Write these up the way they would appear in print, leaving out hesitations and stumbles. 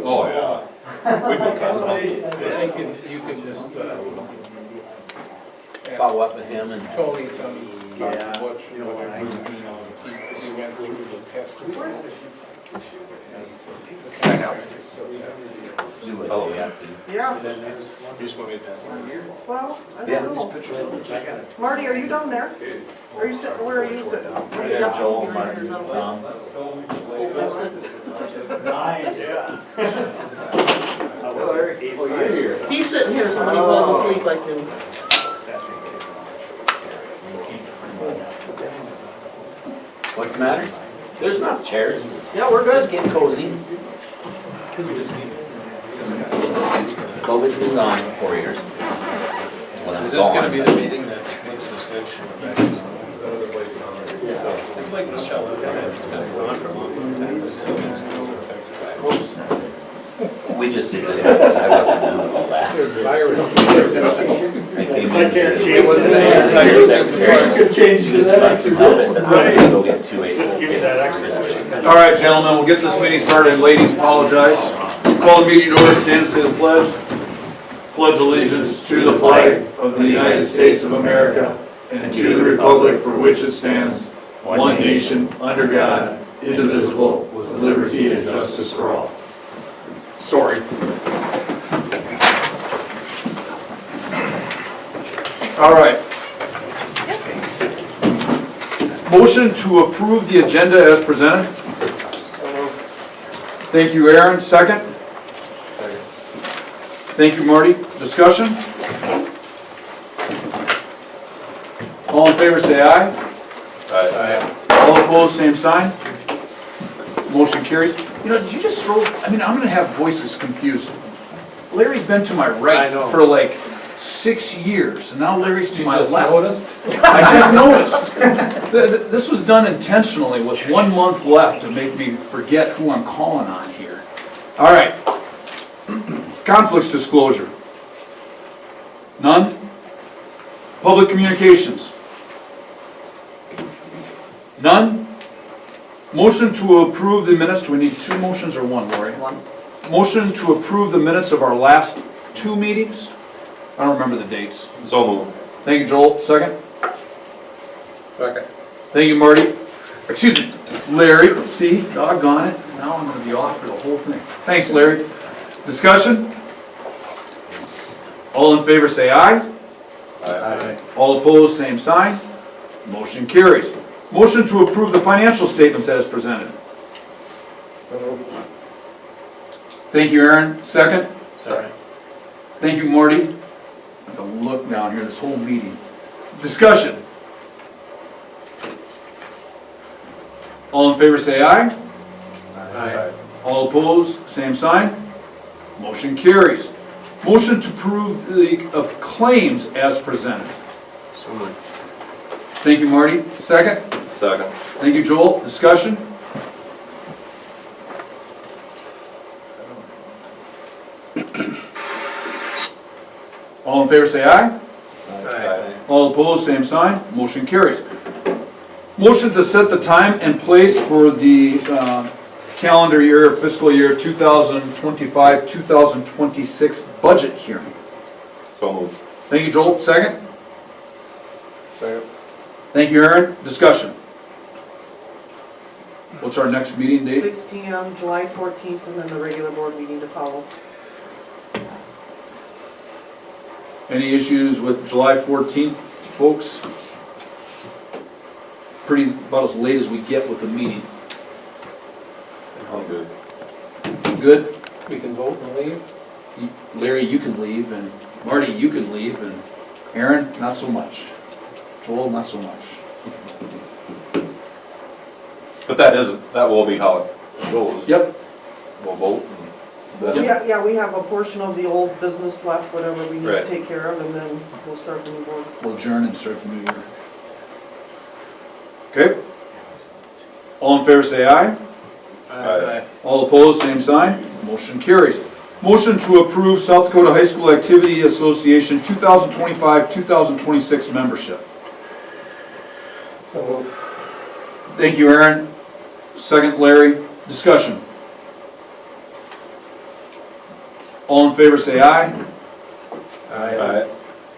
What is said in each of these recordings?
Oh, yeah. We'd be cutting You can just, Follow up with him and. Tony, tell me Yeah. what, whatever, he went through the test. Do what we have to. Yeah, You just want me to pass this? well, I Yeah. don't know. Marty, are you down there? Are you sitting, where are you sitting? Yeah, Joel, Martin, Tom. He's sitting here, so when he falls asleep, I can. What's the matter? There's enough chairs. Yeah, we're good. Just get cozy. COVID's been gone for 4 years. Well, Is it's this gonna gone, be but- the meeting that flips the switch? So, it's like Michelle, it's been gone for a long time. It's still gonna We just did this because I wasn't doing all that. I came in here. Could change to that. I said, I'm gonna go get 2 8s. All right, gentlemen, we'll get this meeting started. Ladies, apologize. Call the meeting to order, stand and say the pledge. Pledge allegiance to the flag of the United States of America and to the republic for which it stands, one nation, under God, indivisible, with liberty and justice for all. Sorry. All right. Motion to approve the agenda as presented. Thank you, Aaron. Second. Thank you, Marty. Discussion? All in favor say aye. All opposed, same sign. Motion carries. You know, did you just throw, I'm gonna have voices confused. Larry's been to my right for like 6 years, and now Larry's to my left. I just noticed. This was done intentionally with 1 month left to make me forget who I'm calling on here. All right. Conflicts disclosure. None? Public communications. None? Motion to approve the minutes. Do we need 2 motions or 1, Lori? 1. Motion to approve the minutes of our last 2 meetings. I don't remember the dates. So moved. Thank you, Joel. Second. Second. Thank you, Marty. Excuse me, Larry. See, doggone it. Now I'm gonna be off for the whole thing. Thanks, Larry. Discussion? All in favor say aye. Aye. All opposed, same sign. Motion carries. Motion to approve the financial statements as presented. Thank you, Aaron. Second. Sorry. Thank you, Marty. I have to look down here this whole meeting. Discussion. All in favor say aye. Aye. All opposed, same sign. Motion carries. Motion to approve the claims as presented. So moved. Thank you, Marty. Second. Second. Thank you, Joel. Discussion? All in favor say aye. Aye. All opposed, same sign. Motion carries. Motion to set the time and place for the calendar year, fiscal year 2025-2026 budget hearing. So moved. Thank you, Joel. Second. Second. Thank you, Aaron. Discussion. What's our next meeting date? 6 PM, July 14th, and then the regular board meeting to follow. Any issues with July 14th, folks? Pretty about as late as we get with the meeting. I'm good. Good? We can vote and leave? Larry, you can leave, and Marty, you can leave, and Aaron, not so much. Joel, not so much. But that will be how it goes. Yep. We'll vote and then. Yeah, we have a portion of the old business left, whatever we need to Right. take care of, and then we'll start the new board. We'll adjourn and start the new year. Okay? All in favor say aye. Aye. All opposed, same sign. Motion carries. Motion to approve South Dakota High School Activity Association 2025-2026 membership. So moved. Thank you, Aaron. Second, Larry. Discussion. All in favor say aye. Aye.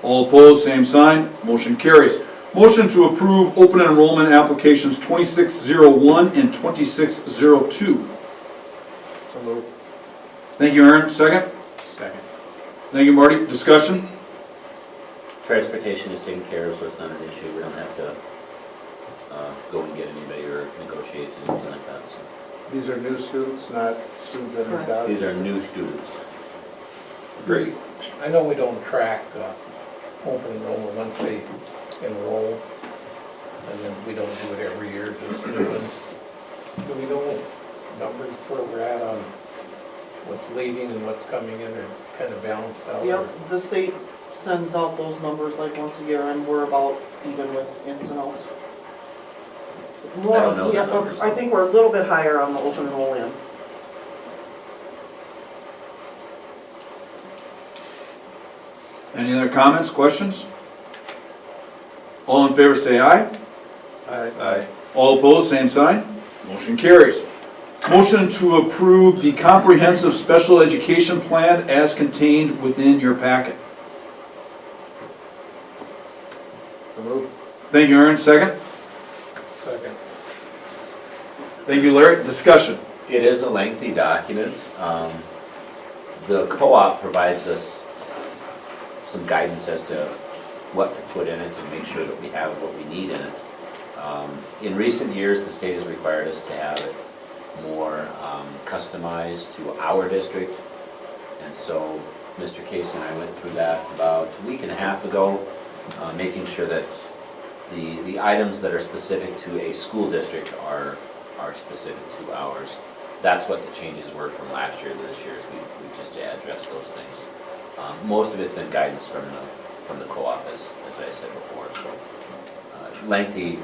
All opposed, same sign. Motion carries. Motion to approve open enrollment applications 2601 and 2602. So moved. Thank you, Aaron. Second. Second. Thank you, Marty. Discussion? Transportation is taken care of, so it's not an issue. We don't have to go and get anybody or negotiate anything like that. So These are new students, not students that Correct. are out. these are new students. Great. I know we don't track open enrollment once they enroll, and then we don't do it every year, just new ones. Do we know numbers where we're at on what's leaving and what's coming in, or kind of balanced out? Yep, the state sends out those numbers like once a year, and we're about even with ins and outs. More, I don't know the yeah, numbers. I think we're a little bit higher on the open enroll-in. Any other comments, questions? All in favor say aye. Aye. All opposed, same sign. Motion carries. Motion to approve the comprehensive special education plan as contained within your packet. So moved. Thank you, Aaron. Second. Second. Thank you, Larry. Discussion. It is a lengthy document. The co-op provides us some guidance as to what to put in it to make sure that we have what we need in it. In recent years, the state has required us to have it more customized to our district. And so Mr. Casey and I went through that about a week and a half ago, making sure that the items that are specific to a school district are specific to ours. That's what the changes were from last year to this year, is we just addressed those things. Most of it's been guidance from the co-op, as I said before. So lengthy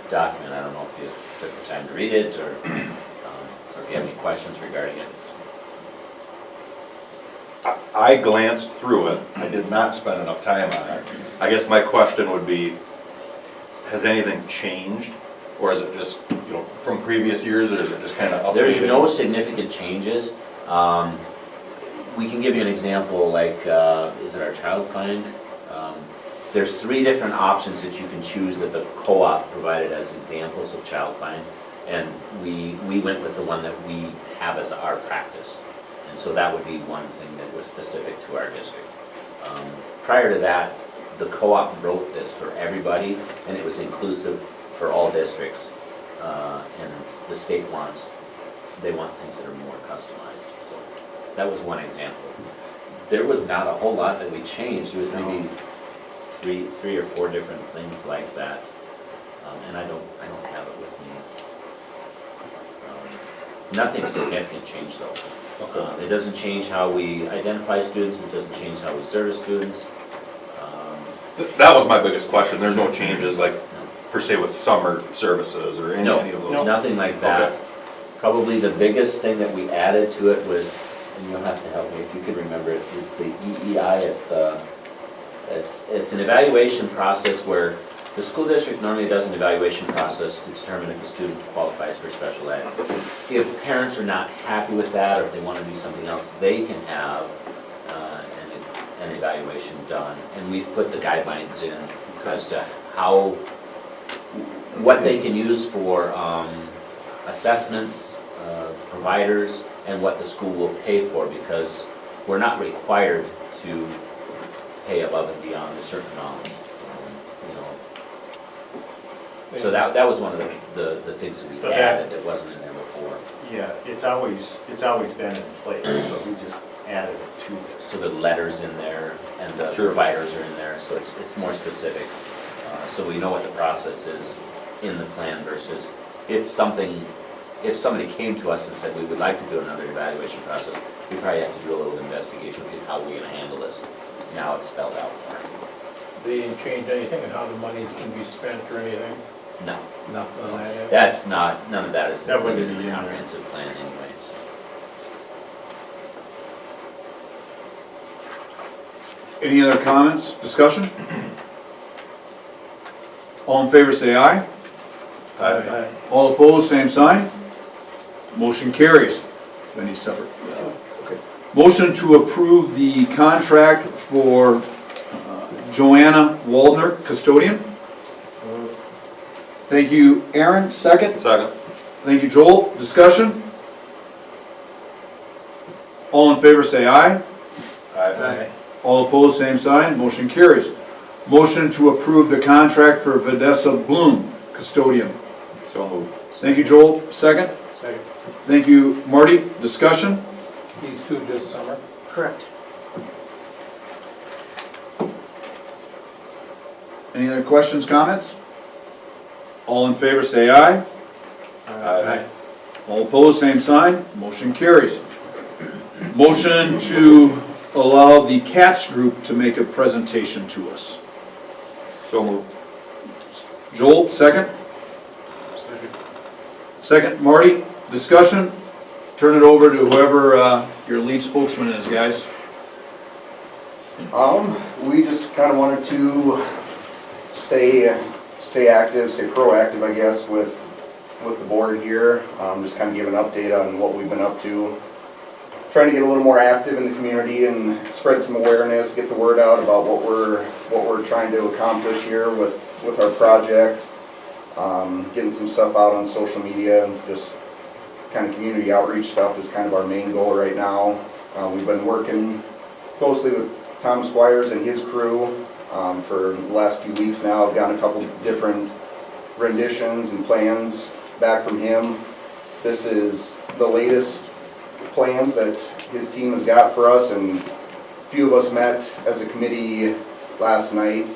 document. I don't know if you took the time to read it, or if you have any questions regarding it. I glanced through it. I did not spend enough time on it. I guess my question would be, has anything changed? Or is it just, from previous years, or is it just kind of updated? There's no significant changes. We can give you an example, like, is it our child find? There's 3 different options that you can choose that the co-op provided as examples of child find. And we went with the one that we have as our practice. And so that would be one thing that was specific to our district. Prior to that, the co-op wrote this for everybody, and it was inclusive for all districts. And the state want things that are more customized. So that was one example. There was not a whole lot that we changed. It was maybe three or four different things like that. And I don't have it with me. Nothing significant changed though. It doesn't change how we identify students. It doesn't change how we service students. That was my biggest question. There's no changes, like, per se with summer services or any of those? Nothing like that. Okay. Probably the biggest thing that we added to it was, and you'll have to help me if you can remember it, it's the EEI. It's an evaluation process where the school district normally does an evaluation process to determine if a student qualifies for special ed. If parents are not happy with that, or if they want to do something else, they can have an evaluation done. And we've put the guidelines in as to what they can use for assessments, providers, and what the school will pay for, because we're not required to pay above and beyond a certain amount. So that was one of the things that we So added that wasn't in there before. Yeah, it's always been in place, but we just added it to it. So the letters in there and the providers are in there, so it's more specific. So we know what the process is in the plan versus if somebody came to us and said we would like to do another evaluation process, we probably have to do a little investigation of how we're gonna handle this. Now it's spelled out more. They didn't change anything in how the monies can be spent or anything? No, Nothing on that yet? that's not, none of that is That wouldn't included in be the in there. comprehensive plan anyways. Any other comments, discussion? All in favor say aye. Aye. All opposed, same sign. Motion carries. Do I need separate? Okay. Motion to approve the contract for Joanna Waldner, custodian. Thank you, Aaron. Second. Second. Thank you, Joel. Discussion? All in favor say aye. Aye. All opposed, same sign. Motion carries. Motion to approve the contract for Vanessa Bloom, custodian. So moved. Thank you, Joel. Second. Second. Thank you, Marty. Discussion? These two this summer. Correct. Any other questions, comments? All in favor say aye. Aye. All opposed, same sign. Motion carries. Motion to allow the CATS group to make a presentation to us. So moved. Joel, second. Second. Second, Marty. Discussion? Turn it over to whoever your lead spokesman is, guys. We just kind of wanted to stay active, stay proactive, I guess, with the board here. Just kind of give an update on what we've been up to. Trying to get a little more active in the community and spread some awareness, get the word out about what we're trying to accomplish here with our project. Getting some stuff out on social media, just kind of community outreach stuff is kind of our main goal right now. We've been working closely with Tom Squires and his crew for the last few weeks now. I've gotten a couple different renditions and plans back from him. This is the latest plans that his team has got for us, and a few of us met as a committee last night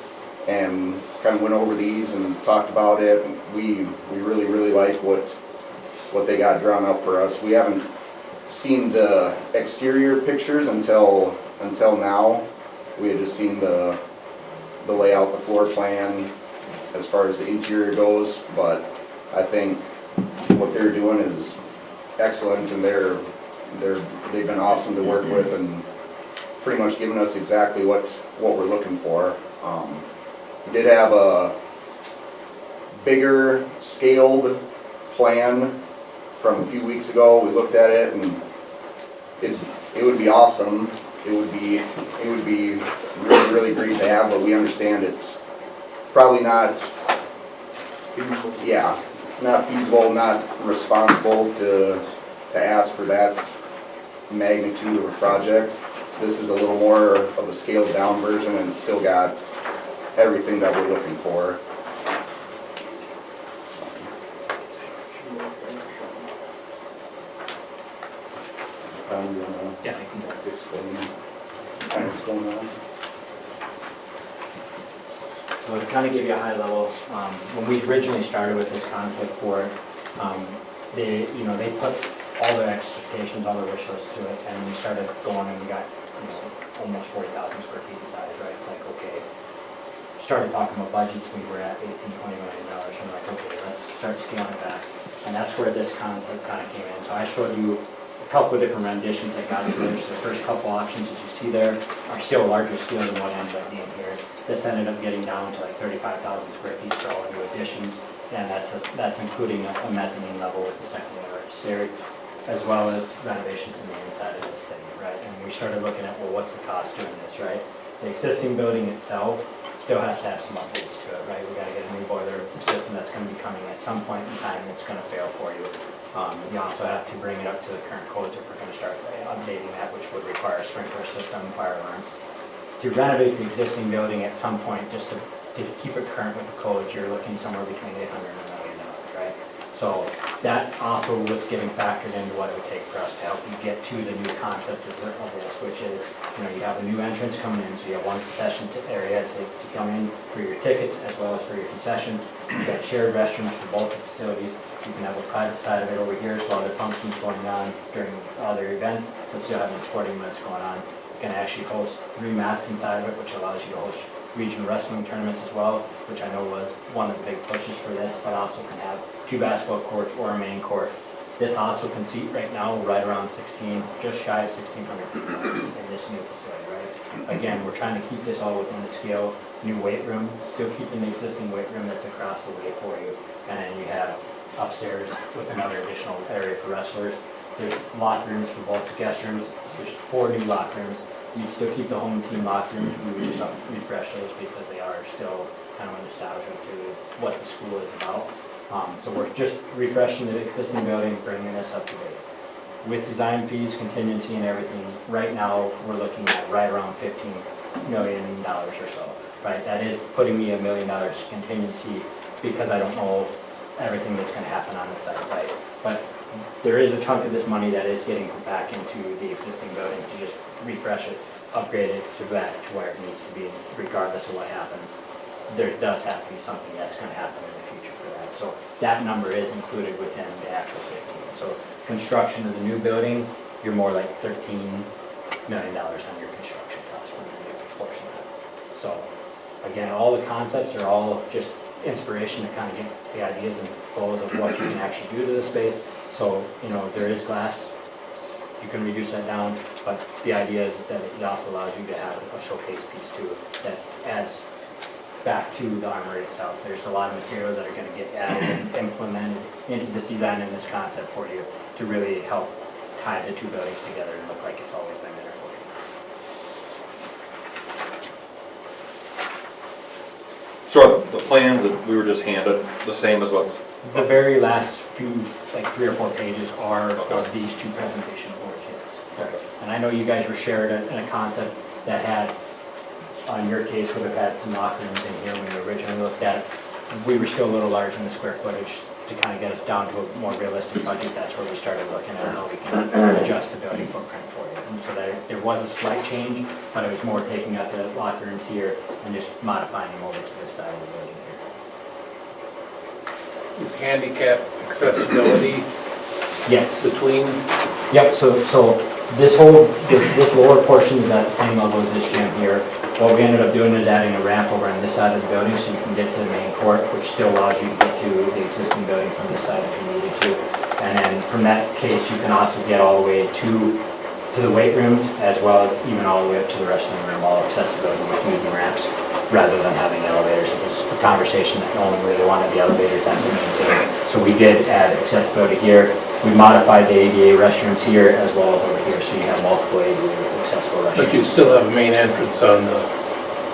and kind of went over these and talked about it. We really like what they got drawn up for us. We haven't seen the exterior pictures until now. We had just seen the layout, the floor plan, as far as the interior goes, but I think what they're doing is excellent, and they've been awesome to work with and pretty much given us exactly what we're looking for. We did have a bigger scaled plan from a few weeks ago. We looked at it, and it would be awesome. It would be really great to have, but we understand it's probably not feasible, not responsible to ask for that magnitude of a project. This is a little more of a scaled down version, and it's still got everything that we're looking for. Yeah, I can Explain kind of what's going on. So to kind of give you a high level, when we originally started with this concept for it, they put all their expectations, all their wish lists to it, and we started going and we got almost 40,000 square feet in size, right? It's like, okay, started talking about budgets, we were at $18, $20 million, and we're like, okay, let's start scaling it back. And that's where this concept kind of came in. So I showed you a couple of different renditions that got together. So the first couple options that you see there are still larger scale than what ended up being here. This ended up getting down to like 35,000 square feet for all new additions, and that's including a mezzanine level with the secondary stair, as well as renovations in the inside of this thing, right? And we started looking at, well, what's the cost doing this, right? The existing building itself still has to have some updates to it, right? We got to get a new boiler system that's going to be coming at some point in time. It's going to fail for you. You also have to bring it up to the current codes if we're going to start updating that, which would require a sprinkler system, fire alarm. To renovate the existing building at some point, just to keep it current with the codes, you're looking somewhere between $800 and $1 million, right? So that also was getting factored into what it would take for us to help you get to the new concept of this, which is, you have a new entrance coming in, so you have one concession area to come in for your tickets as well as for your concessions. You've got shared restrooms for both the facilities. You can have a private side of it over here, so other functions going on during other events, but still having sporting events going on. It's going to actually host 3 mats inside of it, which allows you to host regional wrestling tournaments as well, which I know was one of the big pushes for this, but also can have 2 basketball courts or a main court. This also can seat right now right around just shy of 1,600 people in this new facility, right? Again, we're trying to keep this all within the scale. New weight room, still keeping the existing weight room that's across the way for you. And then you have upstairs with another additional area for wrestlers. There's locker rooms for both the guest rooms, There's 4 new locker rooms. We still keep the home team locker rooms, we just refresh those because they are still kind of nostalgia to what the school is about. So we're just refreshing the existing building, bringing this up to date. With design fees, contingency and everything, right now, we're looking at right around $15 million or so, right? That is putting me $1 million contingency because I don't know everything that's gonna happen on the site, right? But there is a chunk of this money that is getting put back into the existing building to just refresh it, upgrade it to back to where it needs to be, regardless of what happens. There does have to be something that's gonna happen in the future for that. So that number is included within the actual 15. So construction of the new building, you're more like $13 million on your construction cost for the portion of that. So again, all the concepts are all just inspiration to kind of get the ideas and goals of what you can actually do to the space. So, you know, there is glass, you can reduce that down, but the idea is that it also allows you to have a showcase piece too that adds back to the armory itself. There's a lot of materials that are going to get added and implemented into this design and this concept for you to really help tie the two buildings together and look like it's always been there for you. So are the plans that we were just handed, the same as what's, The very last few, like 3 or 4 pages are of these 2 presentation boards, yes. And I know you guys were shared in a concept that had, on your case, would have had some locker rooms in here when we originally looked at it. We were still a little large in the square footage to kind of get us down to a more realistic budget. That's where we started looking at how we can adjust the building footprint for you. And so there was a slight change, but it was more taking out the locker rooms here and just modifying them over to this side of the building here. Is handicap accessibility Yes. between? Yep, so this lower portion is at the same level as this gym here. What we ended up doing is adding a ramp over on this side of the building so you can get to the main court, which still allows you to get to the existing building from this side if you needed to. And then from that case, you can also get all the way to the weight rooms as well as even all the way up to the wrestling room, all accessibility with using ramps rather than having elevators. It was a conversation that no one really wanted the elevators to maintain. So we did add accessibility here. We modified the ADA restrooms here as well as over here, so you have multiple ADA accessible restrooms. But you still have a main entrance on the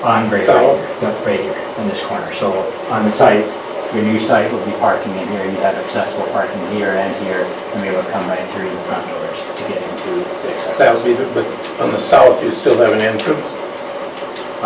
On right south? here, yep, right here in this corner. So on the site, your new site will be parking in here. You have accessible parking here and here, and we will come right through the front doors to get into the accessible. That would be the, but on the south, you still have an entrance?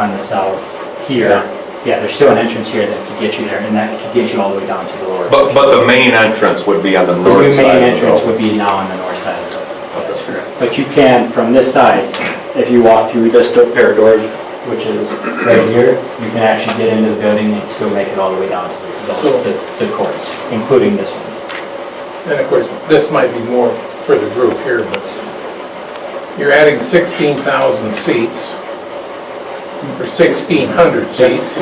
On the south here, yeah, there's still an entrance here that could get you there, and that could get you all the way down to the lower. but the main entrance would be on the The north new side main of the entrance building? would be now on the north side of the building. That's correct. But you can, from this side, if you walk through this pair of doors, which is right here, you can actually get into the building and still make it all the way down to the courts, including this one. And of course, this might be more for the group here, but you're adding 16,000 seats, or 1,600 seats.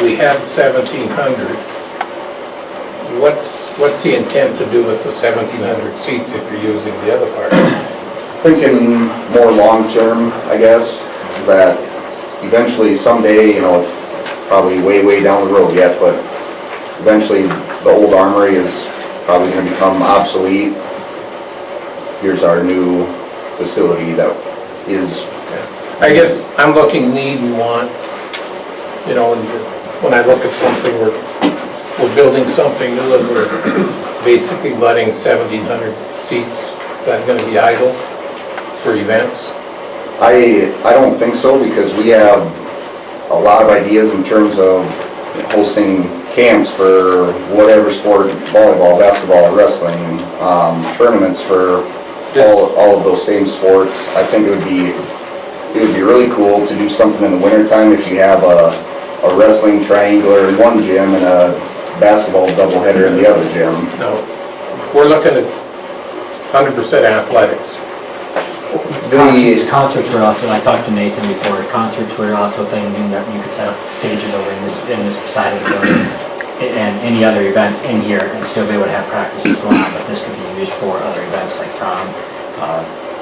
We have 1,700. What's the intent to do with the 1,700 seats if you're using the other part? Thinking more long-term, I guess, is that eventually someday, you know, it's probably way, way down the road yet, but eventually the old armory is probably going to become obsolete. Here's our new facility that is. I guess I'm looking need and want, you know, and when I look at something, we're building something new and we're basically letting 1,700 seats, is that going to be idle for events? I don't think so, because we have a lot of ideas in terms of hosting camps for whatever sport, volleyball, basketball, wrestling, tournaments for all of those same sports. I think it would be really cool to do something in the wintertime if you have a wrestling triangular in one gym and a basketball doubleheader in the other gym. No, we're looking at 100% athletics. Concerts were also, I talked to Nathan before, concerts were also thinking that you could set up stages over in this side of the building and any other events in here, and still they would have practices going on, but this could be used for other events like prom,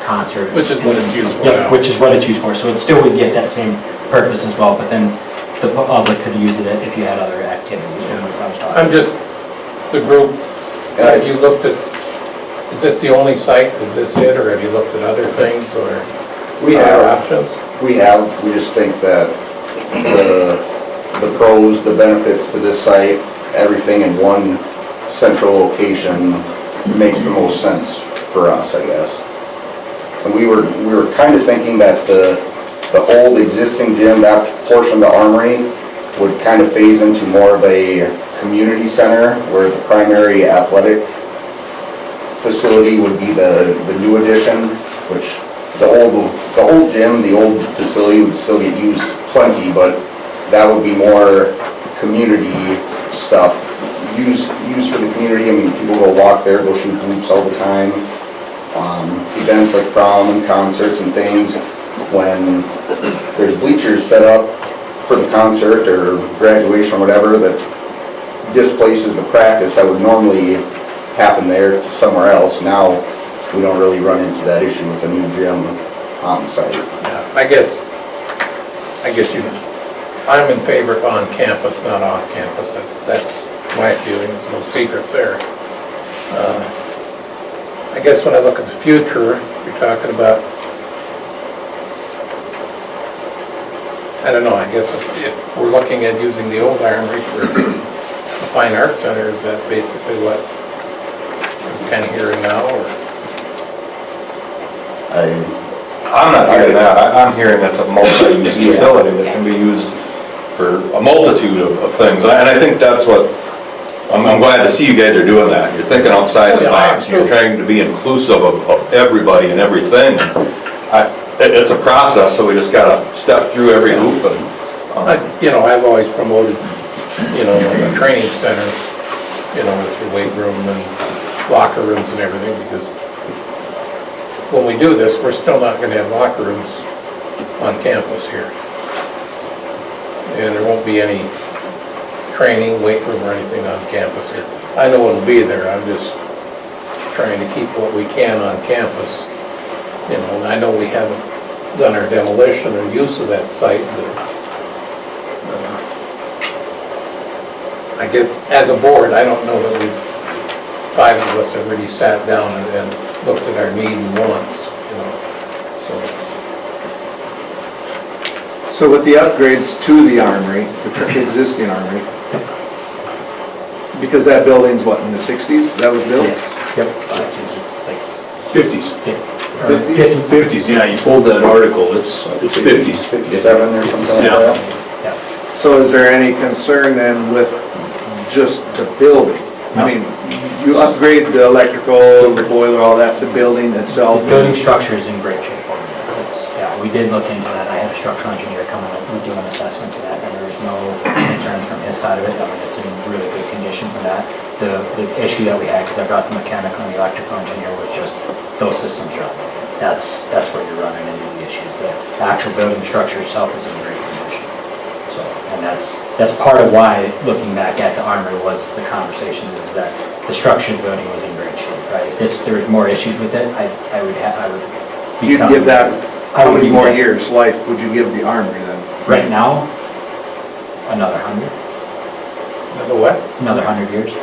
concerts. Which is what it's used for Yeah, now. which is what it's used for, so it still would get that same purpose as well, but then the public could use it if you had other activities. I'm just, the group, have you looked at Is this the only site? Is this it, or have you looked at other things, or We other have, options? we just think that the pros, the benefits to this site, everything in one central location makes the most sense for us, I guess. And we were kind of thinking that the old existing gym, that portion of the armory, would kind of phase into more of a community center, where the primary athletic facility would be the new addition, which the old gym, the old facility would still get used plenty, but that would be more community stuff, used for the community. I mean, people go walk there, go shoot hoops all the time. Events like prom and concerts and things, when there's bleachers set up for the concert or graduation or whatever that displaces the practice that would normally happen there to somewhere else. Now, we don't really run into that issue with a new gym on site. Yeah, I guess I'm in favor of on campus, not off campus. That's my feeling, there's no secret there. I guess when I look at the future, you're talking about, I don't know, I guess if we're looking at using the old armory for the Fine Arts Center, is that basically what I'm kind of hearing now, or? I'm not hearing that. I'm hearing it's a multi-use facility that can be used for a multitude of things. And I think that's what, I'm glad to see you guys are doing that. You're thinking outside the box. You're trying to be inclusive of everybody and everything. It's a process, so we just gotta step through every hoop and. I've always promoted, a training center, with your weight room and locker rooms and everything, because when we do this, we're still not gonna have locker rooms on campus here. And there won't be any training, weight room or anything on campus here. I know it'll be there, I'm just trying to keep what we can on campus. And I know we haven't done our demolition or use of that site, but I guess as a board, I don't know that five of us have really sat down and looked at our need and wants, So with the upgrades to the armory, the existing armory, because that building's what, in the 60s, that was built? Yep. 50s. 50s, yeah, you pulled that article, it's 50s. 57 or something like Yeah. that. So is there any concern then with just the building? I mean, you upgrade the electrical, the boiler, all that, the building itself? The building structure is in great shape. Yeah, we did look into that. I had a structural engineer come in and do an assessment to that, and there was no concerns from his side of it. I mean, it's in really good condition for that. The issue that we had, because I brought the mechanical and the electrical engineer, was just those systems are up. That's where you're running into the issues. The actual building structure itself is in great condition. So, and that's part of why, looking back at the armory, was the conversation is that the structure of the building was in great shape, right? If there was more issues with it, I would You'd give that, how many more years? years life would you give the armory then? Right now, another 100. another what? Another 100 years.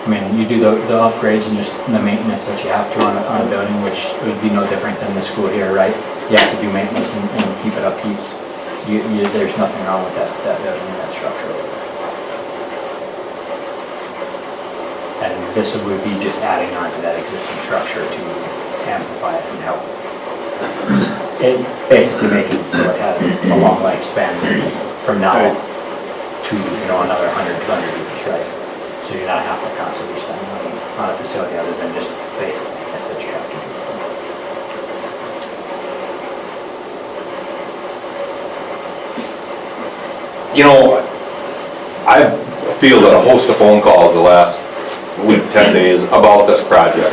I mean, you do the upgrades and just the maintenance that you have to on a building, which would be no different than the school here, right? You have to do maintenance and keep it upkeep. There's nothing wrong with that building and that structure. And this would be just adding on to that existing structure to amplify it and help. It basically makes it so it has a long lifespan from now to another 100, 200 years, right? So you're not having to constantly spend money on a facility other than just basic maintenance that you have to do. I fielded a host of phone calls the last week, 10 days about this project.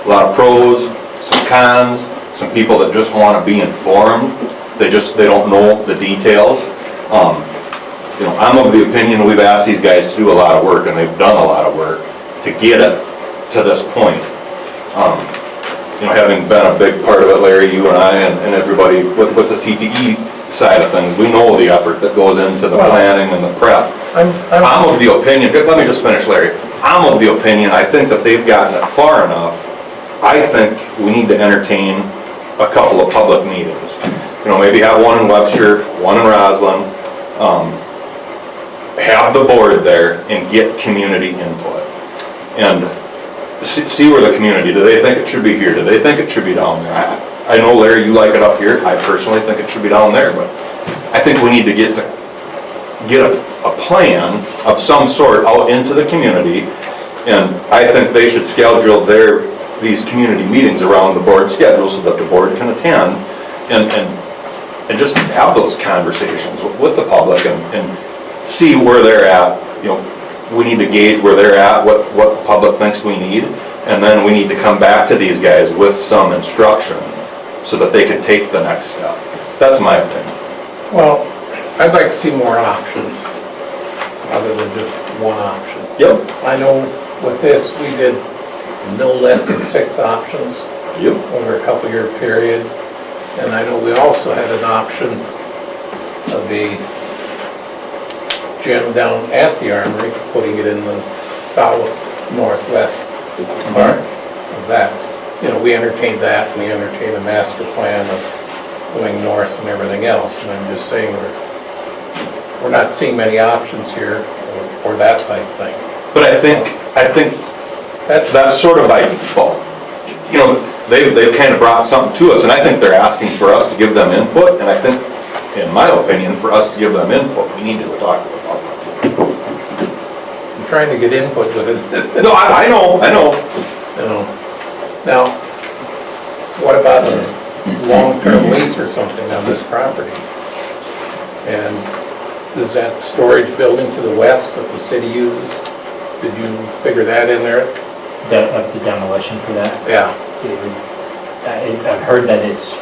A lot of pros, some cons, some people that just want to be informed. They don't know the details. I'm of the opinion we've asked these guys to do a lot of work, and they've done a lot of work to get it to this point. Having been a big part of it, Larry, you and I, and everybody with the CTE side of things, we know the effort that goes into the planning and the prep. I'm of the opinion, let me just finish, Larry. I'm of the opinion, I think that they've gotten it far enough I think we need to entertain a couple of public meetings. Maybe have one in Webster, one in Roslyn. Have the board there and get community input. And see where the community, do they think it should be here? Do they think it should be down there? I know, Larry, you like it up here. I personally think it should be down there, but I think we need to get a plan of some sort out into the community, and I think they should schedule these community meetings around the board schedule so that the board can attend and just have those conversations with the public and see where they're at. We need to gauge where they're at, what the public thinks we need, and then we need to come back to these guys with some instruction so that they can take the next step. That's my opinion. Well, I'd like to see more options, other than just one option. Yep. I know with this, we did no less than 6 options Yep. over a couple-year period. And I know we also had an option of a gym down at the Armory, putting it in the south-northwest part of that. We entertained that, we entertained a master plan of going north and everything else. And I'm just saying, we're not seeing many options here or that type thing. But I think that's sort of by default. They've kind of brought something to us, and I think they're asking for us to give them input, and I think, in my opinion, for us to give them input, we need to talk to the public. I'm trying to get input with it. No, I know. Now, what about a long-term lease or something on this property? And is that storage building to the west that the city uses? Did you figure that in there? Of the demolition for that. Yeah. I've heard that it's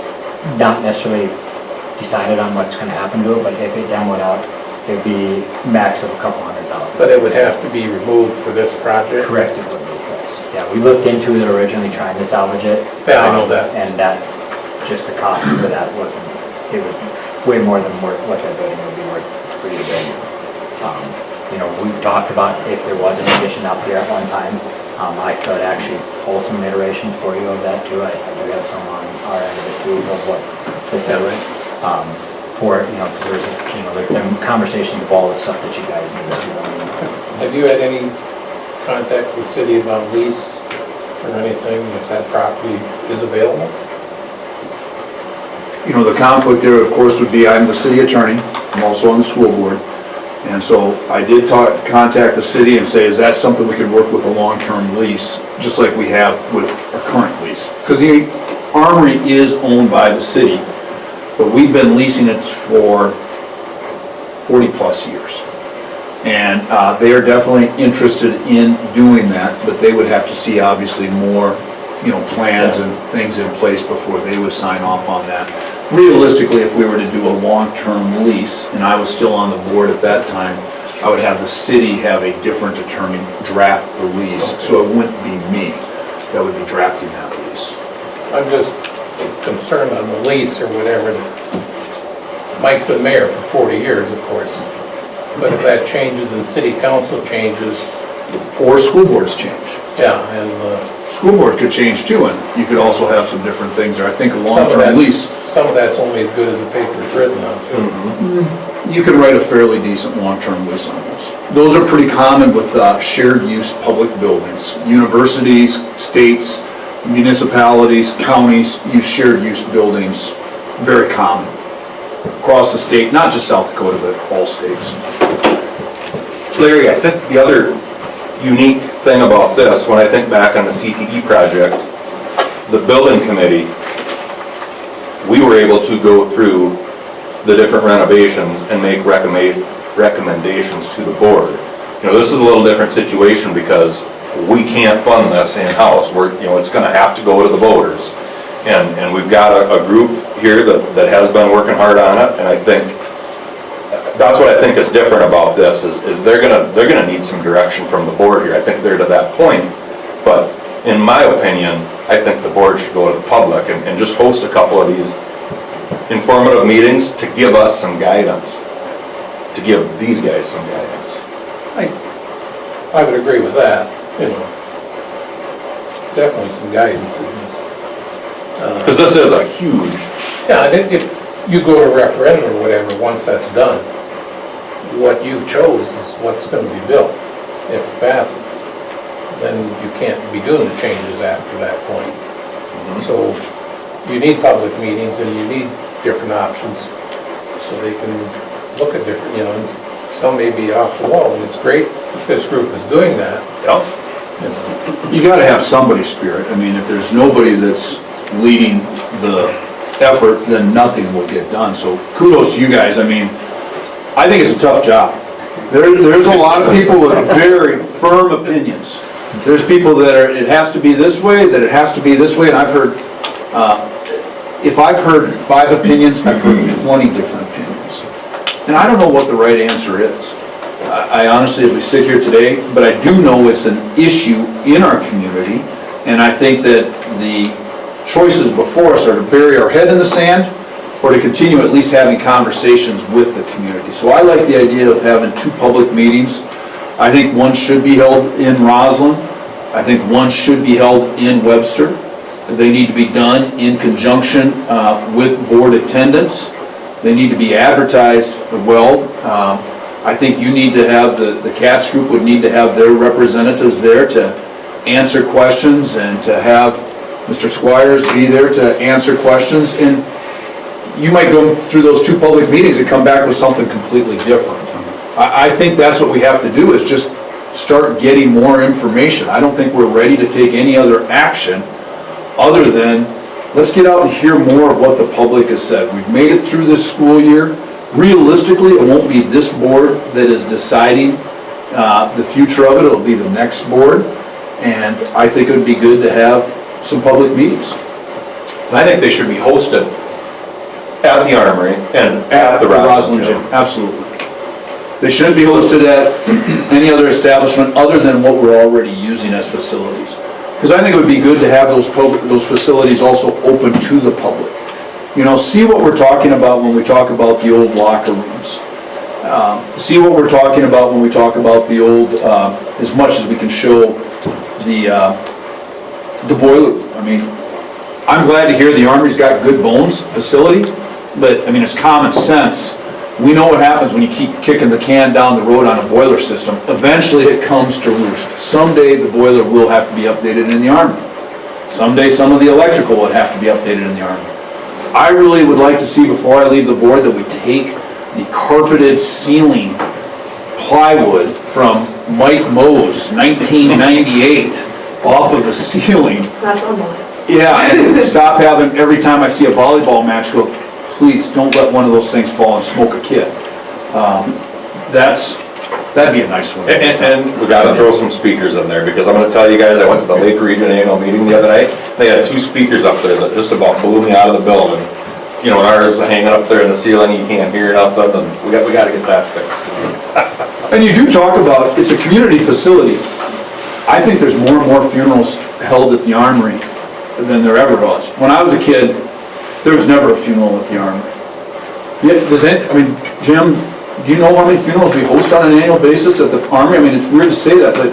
not necessarily decided on what's gonna happen to it, but if it demoed out, it'd be max of a couple $100,000. But it would have to be removed for this project? Correct, it would be, yes. Yeah, we looked into it originally trying to salvage it. Yeah, I know that. And that, just the cost for that wasn't, it was way more than what that building would be worth for you to build. We talked about if there was an addition up here at one time, I could actually pull some iterations for you of that too. I do have some on our end of it too, of what this is. Because there's been conversations of all the stuff that you guys need to do. Have you had any contact with the city about lease or anything, if that property is available? The conflict there, of course, would be I'm the city attorney, I'm also on the school board. And so I did contact the city and say, is that something we could work with a long-term lease, just like we have with our current lease? Because the Armory is owned by the city, but we've been leasing it for 40-plus years. And they are definitely interested in doing that, but they would have to see obviously more, plans and things in place before they would sign off on that. Realistically, if we were to do a long-term lease, and I was still on the board at that time, I would have the city have a different attorney draft the lease, so it wouldn't be me that would be drafting that lease. I'm just concerned on the lease or whatever. Mike's been mayor for 40 years, of course. But if that changes and city council changes. Or school boards change. Yeah, and School board could change too, and you could also have some different things there. I think a long-term lease. some of that's only as good as the paper's written on too. You could write a fairly decent long-term lease on those. Those are pretty common with shared use public buildings. Universities, states, municipalities, counties use shared use buildings, very common. Across the state, not just South Dakota, but all states. Larry, I think the other unique thing about this, when I think back on the CTE project, the building committee, we were able to go through the different renovations and make recommendations to the board. This is a little different situation because we can't fund this in-house. It's gonna have to go to the voters. And we've got a group here that has been working hard on it, and I think that's what I think is different about this, is they're gonna need some direction from the board here. I think they're to that point, but in my opinion, I think the board should go to the public and just host a couple of these informative meetings to give us some guidance, to give these guys some guidance. I would agree with that, definitely some guidance. Because this is a huge, Yeah, and if you go to referendum or whatever, once that's done, what you chose is what's gonna be built. If it passes, then you can't be doing the changes after that point. So you need public meetings and you need different options so they can look at different, you know, some may be off the wall, and it's great this group is doing that. yep. You know. You gotta have somebody's spirit. I mean, if there's nobody that's leading the effort, then nothing will get done. So kudos to you guys. I mean, I think it's a tough job. There's a lot of people with very firm opinions. There's people that are, it has to be this way, that it has to be this way, and I've heard, if I've heard 5 opinions, I've heard 20 different opinions. And I don't know what the right answer is. I honestly, as we sit here today, but I do know it's an issue in our community, and I think that the choices before us are to bury our head in the sand or to continue at least having conversations with the community. So I like the idea of having 2 public meetings. I think one should be held in Roslyn. I think one should be held in Webster. They need to be done in conjunction with board attendance. They need to be advertised well. I think you need to have, the CATS group would need to have their representatives there to answer questions and to have Mr. Squires be there to answer questions. And you might go through those 2 public meetings and come back with something completely different. I think that's what we have to do, is just start getting more information. I don't think we're ready to take any other action other than, let's get out and hear more of what the public has said. We've made it through this school year. Realistically, it won't be this board that is deciding the future of it. It'll be the next board. And I think it would be good to have some public meetings. And I think they should be hosted at the Armory and at the Roslyn Gym. Absolutely. They shouldn't be hosted at any other establishment other than what we're already using as facilities. Because I think it would be good to have those facilities also open to the public. You know, see what we're talking about when we talk about the old locker rooms. See what we're talking about when we talk about the old, as much as we can show the boiler room. I mean, I'm glad to hear the Armory's got good bones facility, but I mean, it's common sense. We know what happens when you keep kicking the can down the road on a boiler system. Eventually it comes to roost. Someday the boiler will have to be updated in the Armory. Someday some of the electrical would have to be updated in the Armory. I really would like to see, before I leave the board, that we take the carpeted ceiling plywood from Mike Moe's 1998 off of the ceiling. That's on the list. Yeah, and stop having, every time I see a volleyball match, go, please don't let one of those things fall and smoke a kid. That'd be a nice one. And we gotta throw some speakers in there, because I'm gonna tell you guys, I went to the Lake Region annual meeting the other night. They had 2 speakers up there that just about blew me out of the building. You know, ours are hanging up there in the ceiling, you can't hear nothing, and we gotta get that fixed. And you do talk about, it's a community facility. I think there's more and more funerals held at the Armory than there ever was. When I was a kid, there was never a funeral at the Armory. I mean, Jim, do you know how many funerals we host on an annual basis at the Armory? I mean, it's weird to say that, but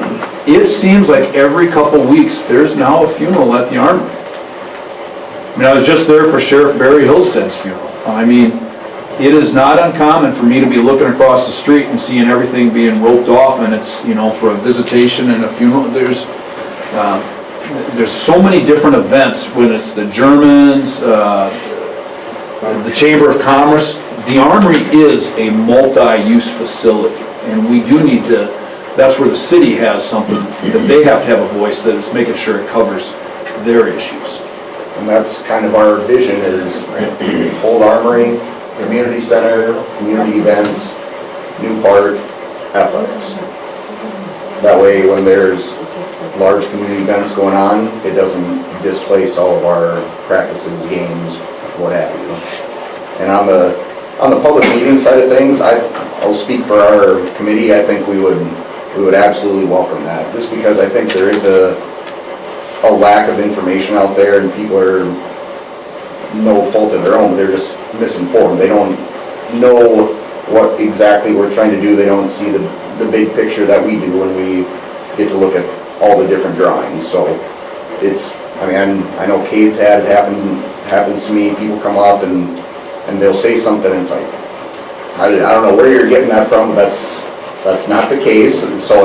it seems like every couple weeks, there's now a funeral at the Armory. I mean, I was just there for Sheriff Barry Hillstead's funeral. I mean, it is not uncommon for me to be looking across the street and seeing everything being roped off, and it's, you know, for a visitation and a funeral. There's so many different events, when it's the Germans, the Chamber of Commerce. The Armory is a multi-use facility, and we do need to, that's where the city has something, that they have to have a voice that is making sure it covers their issues. And that's kind of our vision, is Old Armory, community center, community events, new park, athletics. That way, when there's large community events going on, it doesn't displace all of our practices, games, what have you. And on the public meeting side of things, I'll speak for our committee. I think we would absolutely welcome that, just because I think there is a lack of information out there, and people are, no fault of their own, but they're just misinformed. They don't know what exactly we're trying to do. They don't see the big picture that we do when we get to look at all the different drawings. So it's, I mean, I know Cade's had it happens to me, people come up and they'll say something and it's like, I don't know where you're getting that from, that's not the case. And so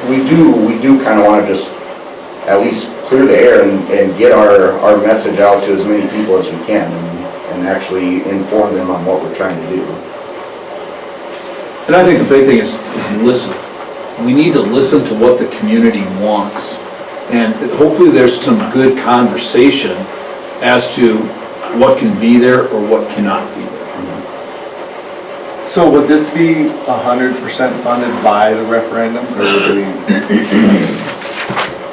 we do kind of want to just at least clear the air and get our message out to as many people as we can and actually inform them on what we're trying to do. And I think the big thing is listen. We need to listen to what the community wants. And hopefully there's some good conversation as to what can be there or what cannot be there. So would this be 100% funded by the referendum, or would we?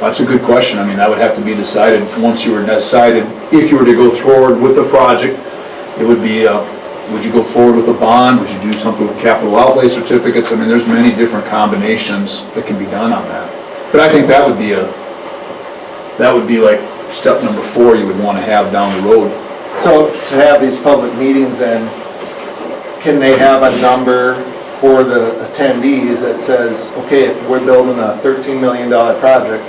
That's a good question. I mean, that would have to be decided, once you were decided, if you were to go forward with the project, it would be, would you go forward with a bond? Would you do something with capital outlay certificates? I mean, there's many different combinations that can be done on that. But I think that would be like step number 4 you would want to have down the road. So to have these public meetings, and can they have a number for the attendees that says, okay, if we're building a $13 million project,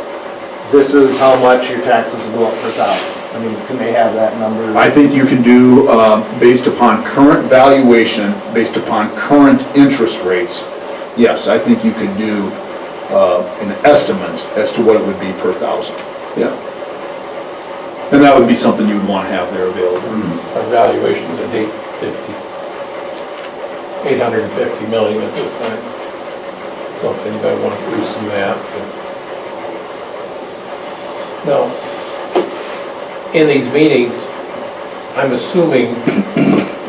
this is how much your taxes will go up per thousand? I mean, can they have that number? I think you can do, based upon current valuation, based upon current interest rates, yes, I think you could do an estimate as to what it would be per thousand. Yeah. And that would be something you would want to have there available. Our valuations at 850 million at this time. So if anybody wants to do some math. No. In these meetings, I'm assuming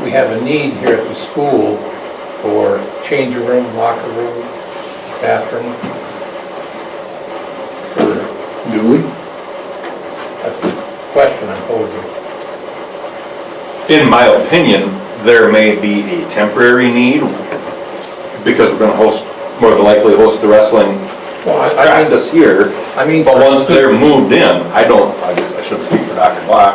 we have a need here at the school for changing room, locker room, bathroom. Do we? That's the question I'm posing. In my opinion, there may be a temporary need because we're gonna more than likely host the wrestling Well, I practice here. mean, But once they're moved in, I guess I shouldn't speak for Dr. Block.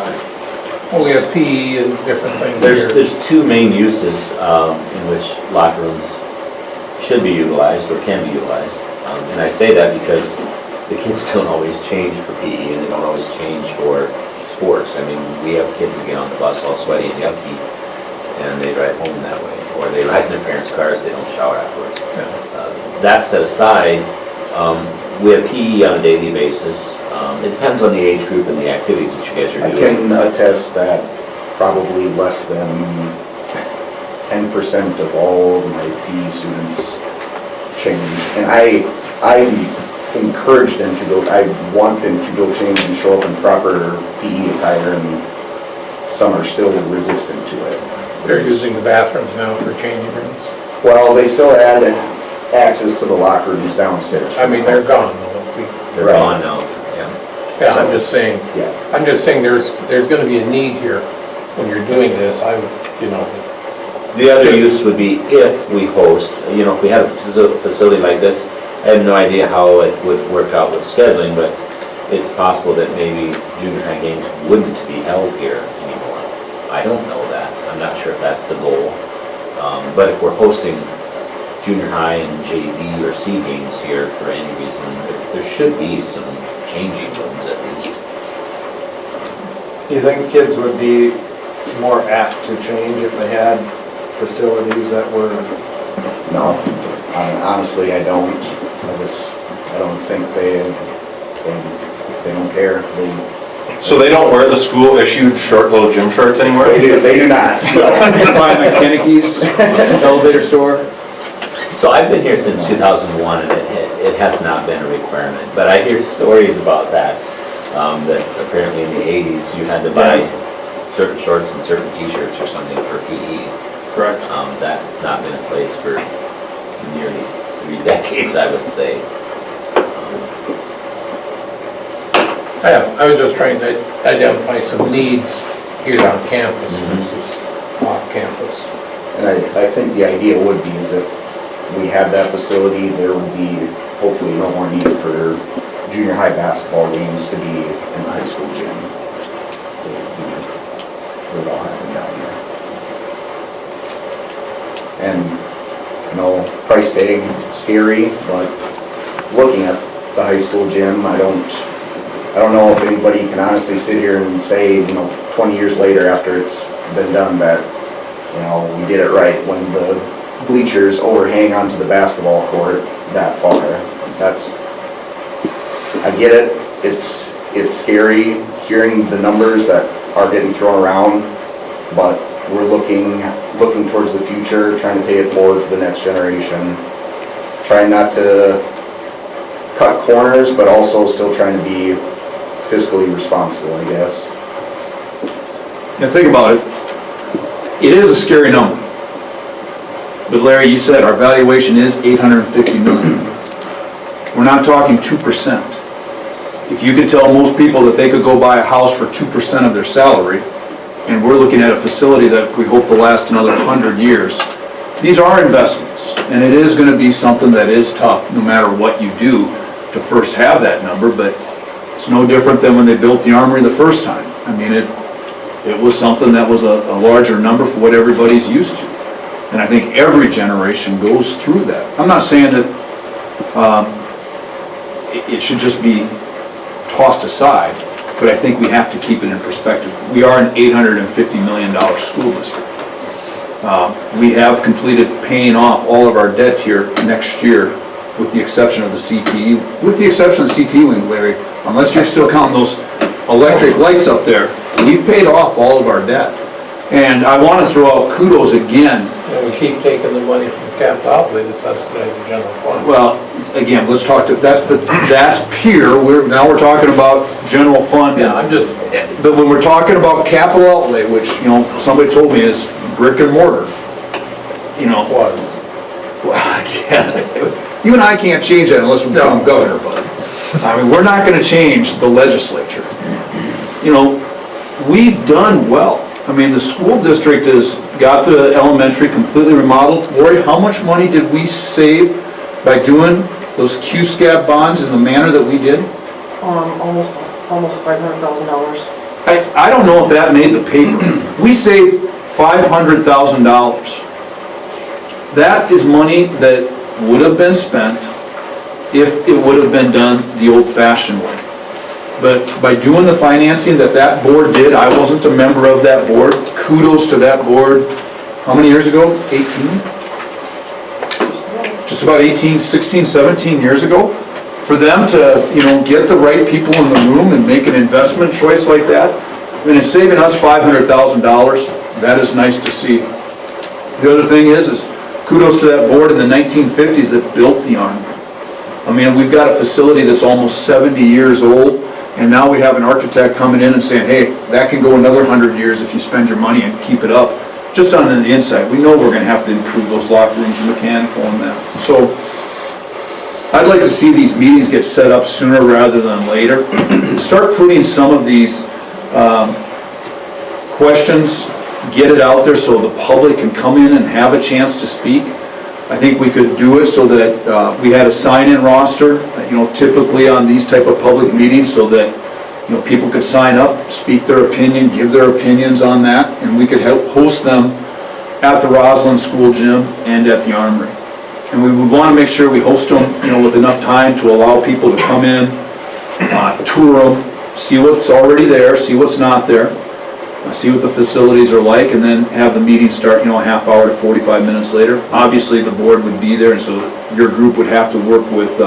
well, we have PE and different things There's here. 2 main uses in which locker rooms should be utilized or can be utilized. And I say that because the kids don't always change for PE and they don't always change for sports. I mean, we have kids that get on the bus all sweaty and yucky and they drive home that way. Or they ride in their parents' cars, they don't shower afterwards. That set aside, we have PE on a daily basis. It depends on the age group and the activities that you guys are I doing. can attest that probably less than 10% of all of my PE students change. And I encourage them to go, I want them to go change and show up in proper PE attire, and some are still resistant to it. They're using the bathrooms now for changing rooms. Well, they still add access to the locker rooms downstairs. I mean, they're gone though. They're Right. gone now, yeah. Yeah, I'm just saying, Yeah. there's gonna be a need here when you're doing this, The other use would be if we host, if we had a facility like this, I have no idea how it would work out with scheduling, but it's possible that maybe junior high games wouldn't be held here anymore. I don't know that. I'm not sure if that's the goal. But if we're hosting junior high and JV or C games here for any reason, there should be some changing rooms at least. Do you think kids would be more apt to change if they had facilities that were? No, honestly, I don't. I don't think they don't care. So they don't wear the school-issued short little gym shorts anymore? They do not. Buy my Kenneck's elevator store. So I've been here since 2001 and it has not been a requirement, but I hear stories about that, that apparently in the 80s you had to buy certain shorts and certain t-shirts or something for PE. Correct. That's not been in place for nearly 3 decades, I would say. I was just trying to identify some needs here on campus versus off campus. And I think the idea would be is if we had that facility, there would be hopefully no more need for junior high basketball games to be in the high school gym. It would all happen down there. And price tag scary, but looking at the high school gym, I don't I don't know if anybody can honestly sit here and say, 20 years later after it's been done that, we did it right when the bleachers overhang onto the basketball court that far. I get it, it's scary hearing the numbers that are getting thrown around, but we're looking towards the future, trying to pay it forward for the next generation. Trying not to cut corners, but also still trying to be fiscally responsible, I guess. Now think about it. It is a scary number. But Larry, you said our valuation is $850 million. We're not talking 2%. If you could tell most people that they could go buy a house for 2% of their salary, and we're looking at a facility that we hope to last another 100 years, these are investments, and it is going to be something that is tough, no matter what you do, to first have that number, but it's no different than when they built the Armory the first time. I mean, it was something that was a larger number for what everybody's used to. And I think every generation goes through that. I'm not saying that it should just be tossed aside, but I think we have to keep it in perspective. We are an $850 million school district. We have completed paying off all of our debt here next year, with the exception of the CTE. With the exception of the CTE wing, Larry, unless you're still counting those electric lights up there, we've paid off all of our debt. And I want to throw out kudos again. And we keep taking the money from capital outlay to subsidize the general fund. Well, again, let's talk to, that's peer, now we're talking about general fund. Yeah, I'm just, But when we're talking about capital outlay, which, somebody told me is brick and mortar, was. well, again, you and I can't change that unless we become governor, but, I mean, we're not gonna change the legislature. We've done well. I mean, the school district has got the elementary completely remodeled. Lori, how much money did we save by doing those Q-SCAB bonds in the manner that we did? Almost $500,000. I don't know if that made the paper. We saved $500,000. That is money that would have been spent if it would have been done the old-fashioned way. But by doing the financing that board did, I wasn't a member of that board. Kudos to that board. How many years ago? 18? Just about 18, 16, 17 years ago. For them to, get the right people in the room and make an investment choice like that, and it's saving us $500,000. That is nice to see. The other thing is kudos to that board in the 1950s that built the Armory. I mean, we've got a facility that's almost 70 years old, and now we have an architect coming in and saying, hey, that can go another 100 years if you spend your money and keep it up. Just on the inside, we know we're going to have to improve those locker rooms and mechanical and that. So I'd like to see these meetings get set up sooner rather than later. Start putting some of these questions, get it out there so the public can come in and have a chance to speak. I think we could do it so that we had a sign-in roster, typically on these type of public meetings, so that people could sign up, speak their opinion, give their opinions on that, and we could help host them at the Roslyn School Gym and at the Armory. And we would want to make sure we host them, with enough time to allow people to come in, tour them, see what's already there, see what's not there, see what the facilities are like, and then have the meeting start, a half hour to 45 minutes later. Obviously, the board would be there, and so your group would have to work with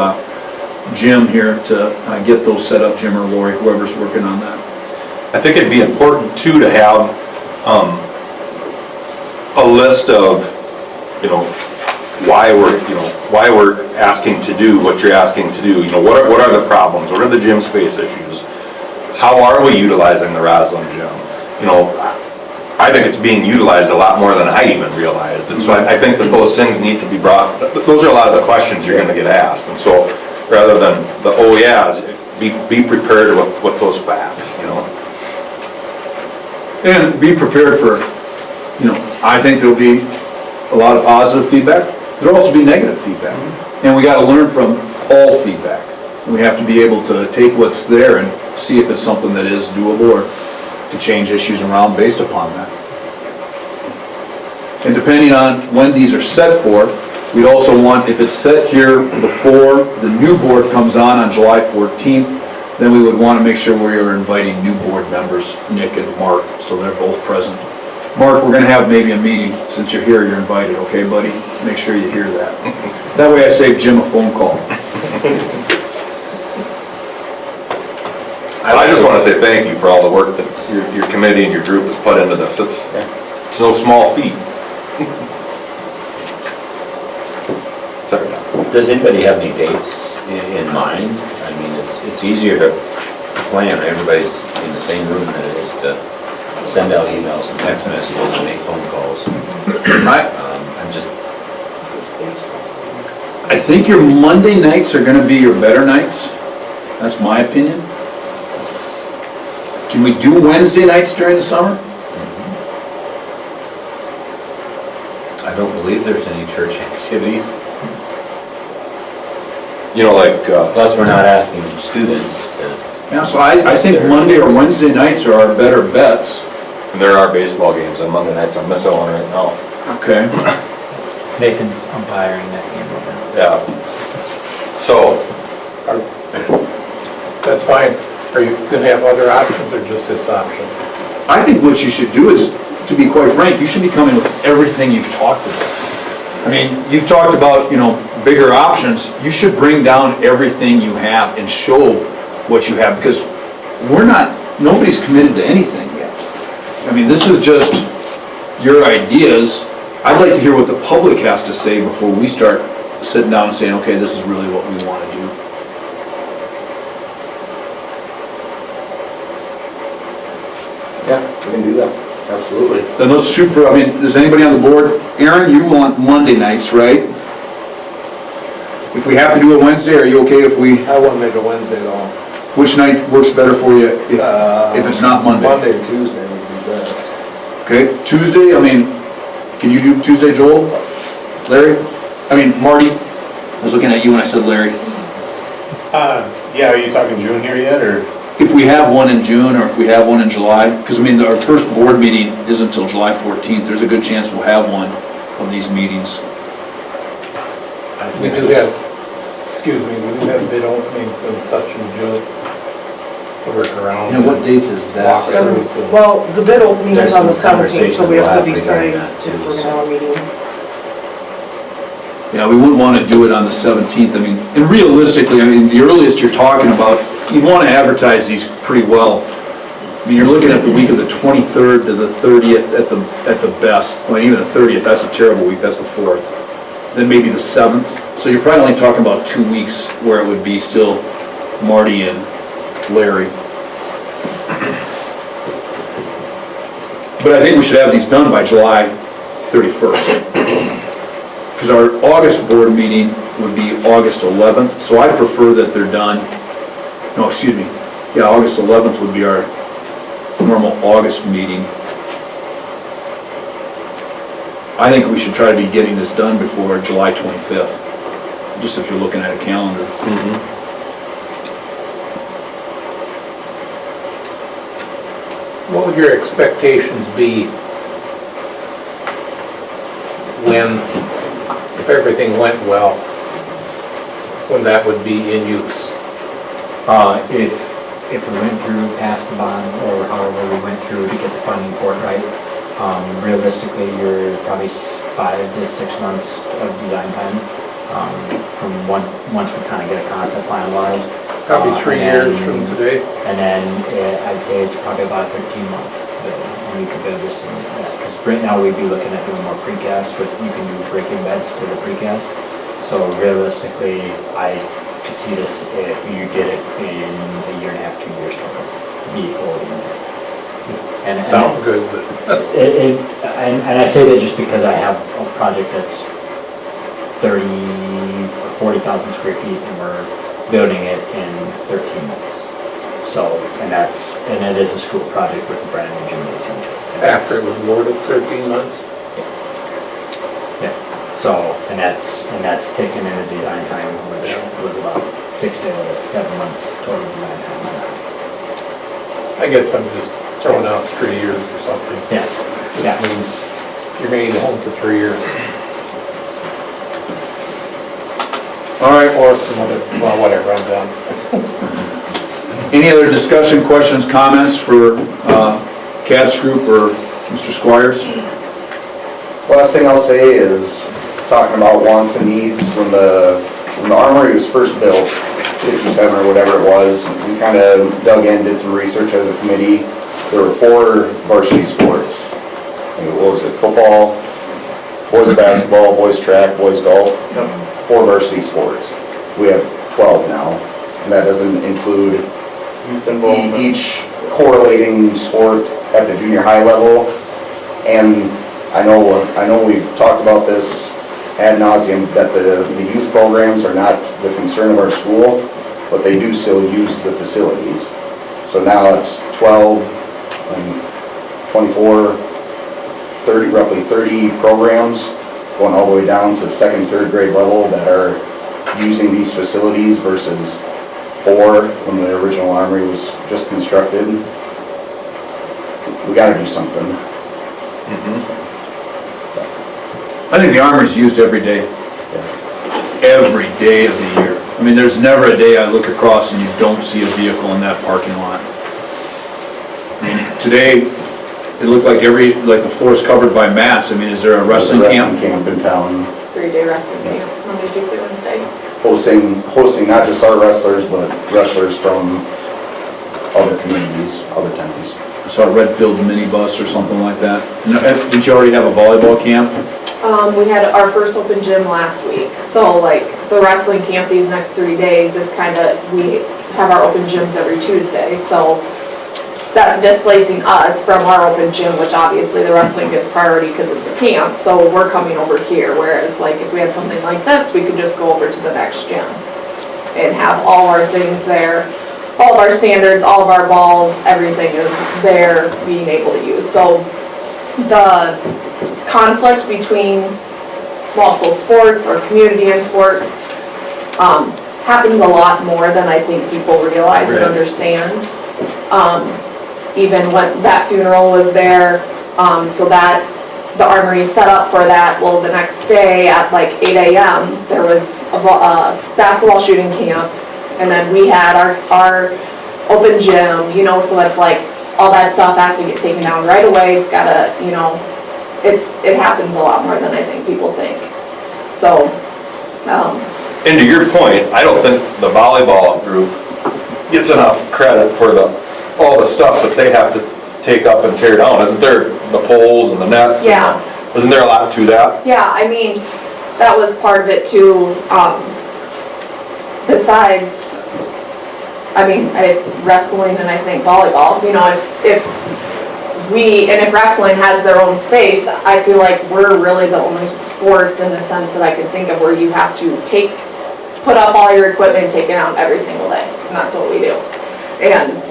Jim here to get those set up, Jim or Lori, whoever's working on that. I think it'd be important too to have a list of, why we're asking to do what you're asking to do. What are the problems? What are the gym space issues? How are we utilizing the Roslyn gym? I think it's being utilized a lot more than I even realized. And so I think that those things need to be brought, those are a lot of the questions you're gonna get asked. And so rather than the, oh yeah, be prepared with those facts, And be prepared for, I think there'll be a lot of positive feedback. There'll also be negative feedback. And we gotta learn from all feedback. We have to be able to take what's there and see if it's something that is doable or to change issues around based upon that. And depending on when these are set for, we'd also want, if it's set here before the new board comes on July 14th, then we would want to make sure we are inviting new board members, Nick and Mark, so they're both present. Mark, we're gonna have maybe a meeting, since you're here, you're invited, okay, buddy? Make sure you hear that. That way I save Jim a phone call. I just want to say thank you for all the work that your committee and your group has put into this. It's no small feat. Sorry. Does anybody have any dates in mind? I mean, it's easier to plan, everybody's in the same room than it is to send out emails and text messages and make phone calls. I'm just, I think your Monday nights are gonna be your better nights. That's my opinion. Can we do Wednesday nights during the summer? I don't believe there's any church activities. You know, like, Plus, we're not asking students to. Yeah, so I think Monday or Wednesday nights are our better bets. and there are baseball games on Monday nights. I'm missing one right now. Okay. Nathan's umpiring that game right now. Yeah. So, That's fine. Are you gonna have other options or just this option? I think what you should do is, to be quite frank, you should be coming with everything you've talked about. I mean, you've talked about, bigger options. You should bring down everything you have and show what you have, because nobody's committed to anything yet. I mean, this is just your ideas. I'd like to hear what the public has to say before we start sitting down and saying, okay, this is really what we want to do. Yeah, we can do that, absolutely. Then let's shoot for, does anybody on the board, Aaron, you want Monday nights, right? If we have to do it Wednesday, are you okay if we, I wouldn't make a Wednesday at all. which night works better for you if it's not Monday? Monday or Tuesday would be best. Okay, Tuesday, can you do Tuesday, Joel? Larry? Marty? I was looking at you when I said Larry. Yeah, are you talking June here yet, or? If we have one in June or if we have one in July, because our first board meeting isn't until July 14th, there's a good chance we'll have one of these meetings. We do have, we do have bid openings and such in June to work around. And what date is that? Well, the bid opening is on the There's some 17th, so we have to conversation decide regarding that, if too, we're gonna have a meeting. Yeah, we wouldn't want to do it on the 17th. And realistically, the earliest you're talking about, you want to advertise these pretty well. You're looking at the week of the 23rd to the 30th at the best. Well, even the 30th, that's a terrible week, that's the 4th. Then maybe the 7th. So you're probably only talking about 2 weeks where it would be still Marty and Larry. But I think we should have these done by July 31st. Because our August board meeting would be August 11th, so I prefer that they're done, August 11th would be our normal August meeting. I think we should try to be getting this done before July 25th, just if you're looking at a calendar. What would your expectations be if everything went well, when that would be in use? If we went through, passed the bond, or however we went through to get the funding for it, right? Realistically, you're probably 5 to 6 months of design time, from once we kind of get a concept finalized. Probably 3 years from today. And then I'd say it's probably about a 13-month build, and you can build this, because right now we'd be looking at doing more precast, with you can do break-in beds to the precast. So realistically, I could see this if you did it in a year and a half, 2 years total, be holding it. Sounds good, but And I say that just because I have a project that's 30 or 40,000 square feet, and we're building it in 13 months. So, and it is a school project with a brand new gymnasium. after it was awarded 13 months? Yeah. So, and that's taken in a design time, which was about 6 to 7 months total design time on that. I guess I'm just throwing out 3 years or something. Yeah. Which means you're made home for 3 years. All right, Or some other, well, whatever, I'm done. Any other discussion, questions, comments for Cats Group or Mr. Squires? Last thing I'll say is, talking about wants and needs, when the armory was first built, 57 or whatever it was, we kind of dug in, did some research as a committee. There were 4 varsity sports. What was it, football, boys basketball, boys track, boys golf, 4 varsity sports. We have 12 now, and that doesn't include Youth involvement. each correlating sport at the junior high level. And I know we've talked about this ad nauseum, that the youth programs are not the concern of our school, but they do still use the facilities. So now it's 12, and 24, 30, roughly 30 programs going all the way down to 2nd, 3rd grade level that are using these facilities versus 4 when the original armory was just constructed. We gotta do something. I think the Armory's used every day. Every day of the year. I mean, there's never a day I look across and you don't see a vehicle in that parking lot. I mean, today, it looked like the floor's covered by mats. I mean, is there a wrestling There's a camp? camp in town, 3-day wrestling camp, Monday, Tuesday, Wednesday. hosting not just our wrestlers, but wrestlers from other communities, other towns. I saw a Redfield minibus or something like that. Did you already have a volleyball camp? We had our first open gym last week, so like the wrestling camp these next 3 days is kind of, we have our open gyms every Tuesday, so that's displacing us from our open gym, which obviously the wrestling gets priority because it's a camp, so we're coming over here, whereas like if we had something like this, we could just go over to the next gym and have all our things there, all of our standards, all of our balls, everything is there being able to use. So the conflict between multiple sports or community and sports happens a lot more than I think people realize and understand. Even when that funeral was there, so that the armory set up for that. Well, the next day at like 8 a.m. there was a basketball shooting camp, and then we had our open gym, you know, so it's like all that stuff has to get taken down right away. It's gotta, you know, it happens a lot more than I think people think. So, And to your point, I don't think the volleyball group gets enough credit for all the stuff that they have to take up and tear down. Isn't there the poles and the nets? Yeah. Isn't there a lot to that? yeah, I mean, that was part of it too. Besides, I mean, wrestling and I think volleyball, you know, if wrestling has their own space, I feel like we're really the only sport in the sense that I can think of where you have to put up all your equipment and take it out every single day, and that's what we do. And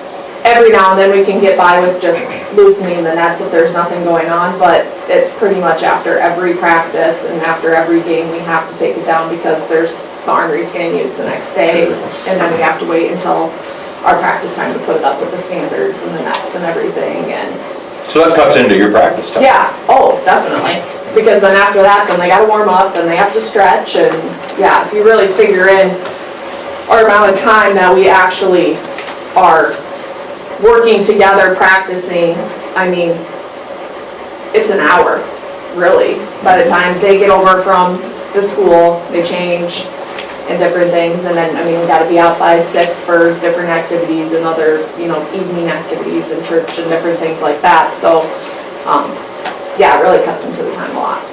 every now and then we can get by with just loosening the nets if there's nothing going on, but it's pretty much after every practice and after every game we have to take it down because the armory's getting used the next day, and then we have to wait until our practice time to put it up with the standards and the nets and everything. And So that cuts into your practice time. yeah, oh, definitely. Because then after that, then they gotta warm up, then they have to stretch, and yeah, if you really figure in our amount of time that we actually are working together, practicing, I mean, it's an hour, really. By the time they get over from the school, they change and different things, and then, I mean, we gotta be out by 6 for different activities and other, you know, evening activities and church and different things like that, so, yeah, it really cuts into the time a lot.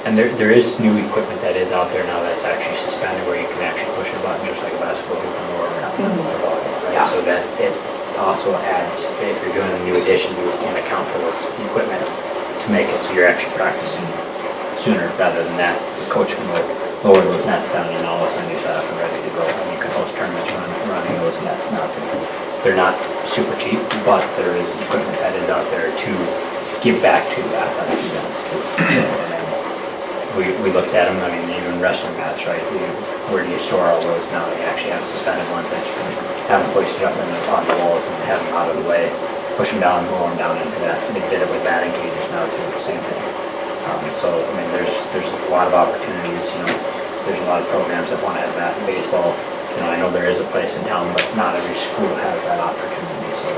And there is new equipment that is out there now that's actually suspended where you can actually push a button just like a basketball hoop or volleyball, right? Yeah. So that it also adds, if you're doing a new addition, you can account for this equipment to make it so you're actually practicing sooner rather than that. The coach can lower those nets down and all of a sudden you're set up and ready to go. And you can host tournaments running those nets now. They're not super cheap, but there is equipment that is out there to give back to athletic events too. So, we looked at them, I mean, even wrestling mats, right? Where do you store all those now? They actually have suspended ones that you can have them hoisted up on the walls and have them out of the way, push them down, roll them down into that. They did it with batting cages now too, the same thing. So, I mean, there's a lot of opportunities, you know, there's a lot of programs that want to have that in baseball, you know, I know there is a place in town, but not every school has that opportunity, so.